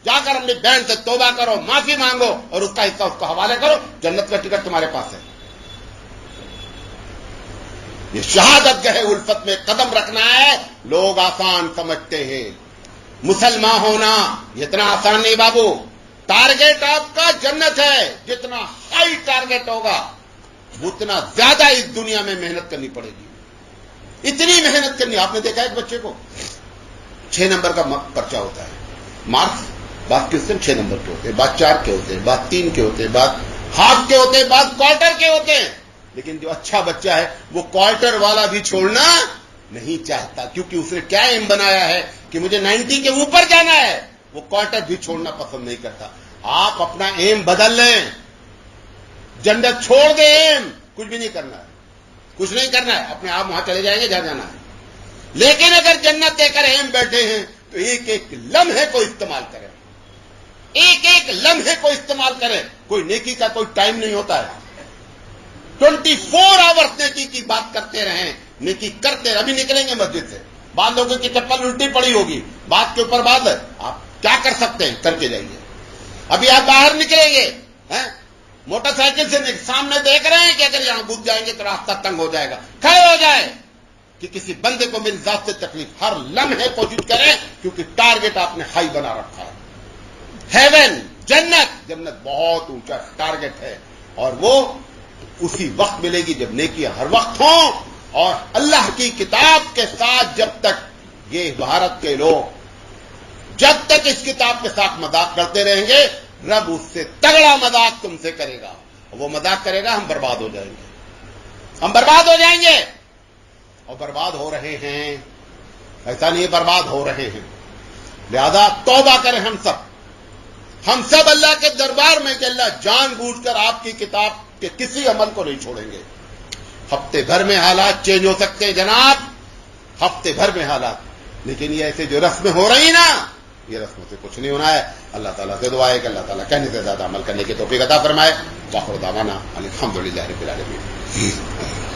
جا کر اپنی بہن سے توبہ کرو، معافی مانگو اور اس کا حصہ اس کو حوالے کرو، جنت کا ٹکٹ تمہارے پاس ہے. یہ شہادت گہے الفت میں قدم رکھنا ہے. لوگ آسان سمجھتے ہیں. مسلمان ہونا اتنا آسان نہیں بابو. ٹارگیٹ آپ کا جنت ہے. جتنا ہائی ٹارگیٹ ہوگا اتنا زیادہ اس دنیا میں محنت کرنی پڑے گی. اتنی محنت کرنی. آپ نے دیکھا ایک بچے کو 6 نمبر کا پرچہ ہوتا ہے، مارکس بعض کوسچن 6 نمبر کے ہوتے ہیں، بعض 4 کے ہوتے ہیں، بعض 3 کے ہوتے ہیں، بعض ہاف کے ہوتے ہیں، بعض کوارٹر کے ہوتے ہیں. لیکن جو اچھا بچہ ہے وہ کوارٹر والا بھی چھوڑنا نہیں چاہتا کیونکہ اس نے کیا ایم بنایا ہے کہ مجھے 90 کے اوپر جانا ہے. وہ کوارٹر بھی چھوڑنا پسند نہیں کرتا. آپ اپنا ایم بدل لیں، جنت چھوڑ دیں، ایم کچھ بھی نہیں کرنا ہے، کچھ نہیں کرنا ہے، اپنے آپ وہاں چلے جائیں گے جہاں جانا ہے. لیکن اگر جنت دے کر ایم بیٹھے ہیں تو ایک ایک لمحے کو استعمال کریں، ایک ایک لمحے کو استعمال کریں. کوئی نیکی کا کوئی ٹائم نہیں ہوتا ہے. 24 آورس نیکی کی بات کرتے رہیں، نیکی کرتے رہیں. ابھی نکلیں گے مسجد سے، بعض لوگوں کی چپل الٹی پڑی ہوگی، بات کے اوپر بات ہے، آپ کیا کر سکتے ہیں کر کے جائیے. ابھی آپ باہر نکلیں گے، موٹر سائیکل سے سامنے دیکھ رہے ہیں کہ اگر یہاں گھس جائیں گے تو راستہ تنگ ہو جائے گا، کھڑے ہو جائے کہ کسی بندے کو میری ذات سے تکلیف. ہر لمحے کوشش کریں کیونکہ ٹارگیٹ آپ نے ہائی بنا رکھا ہے. ہیون، جنت بہت اونچا ٹارگیٹ ہے اور وہ اسی وقت ملے گی جب نیکیاں ہر وقت ہوں. اور اللہ کی کتاب کے ساتھ جب تک یہ بھارت کے لوگ جب تک اس کتاب کے ساتھ مذاق کرتے رہیں گے رب اس سے تگڑا مذاق تم سے کرے گا. وہ مذاق کرے گا، ہم برباد ہو جائیں گے، ہم برباد ہو جائیں گے. اور برباد ہو رہے ہیں، ایسا نہیں برباد ہو رہے ہیں. لہذا توبہ کریں ہم سب اللہ کے دربار میں کہ اللہ جان بوجھ کر آپ کی کتاب کے کسی عمل کو نہیں چھوڑیں گے. ہفتے بھر میں حالات چینج ہو سکتے ہیں جناب، ہفتے بھر میں حالات. لیکن یہ ایسے جو رسمیں ہو رہی نا، یہ رسموں سے کچھ نہیں ہونا ہے. اللہ تعالیٰ سے دعا ہے کہ اللہ تعالیٰ کہنے سے زیادہ عمل کرنے کی توفیق عطا فرمائے. وآخر دعوانا الحمدللہ رب العالمین.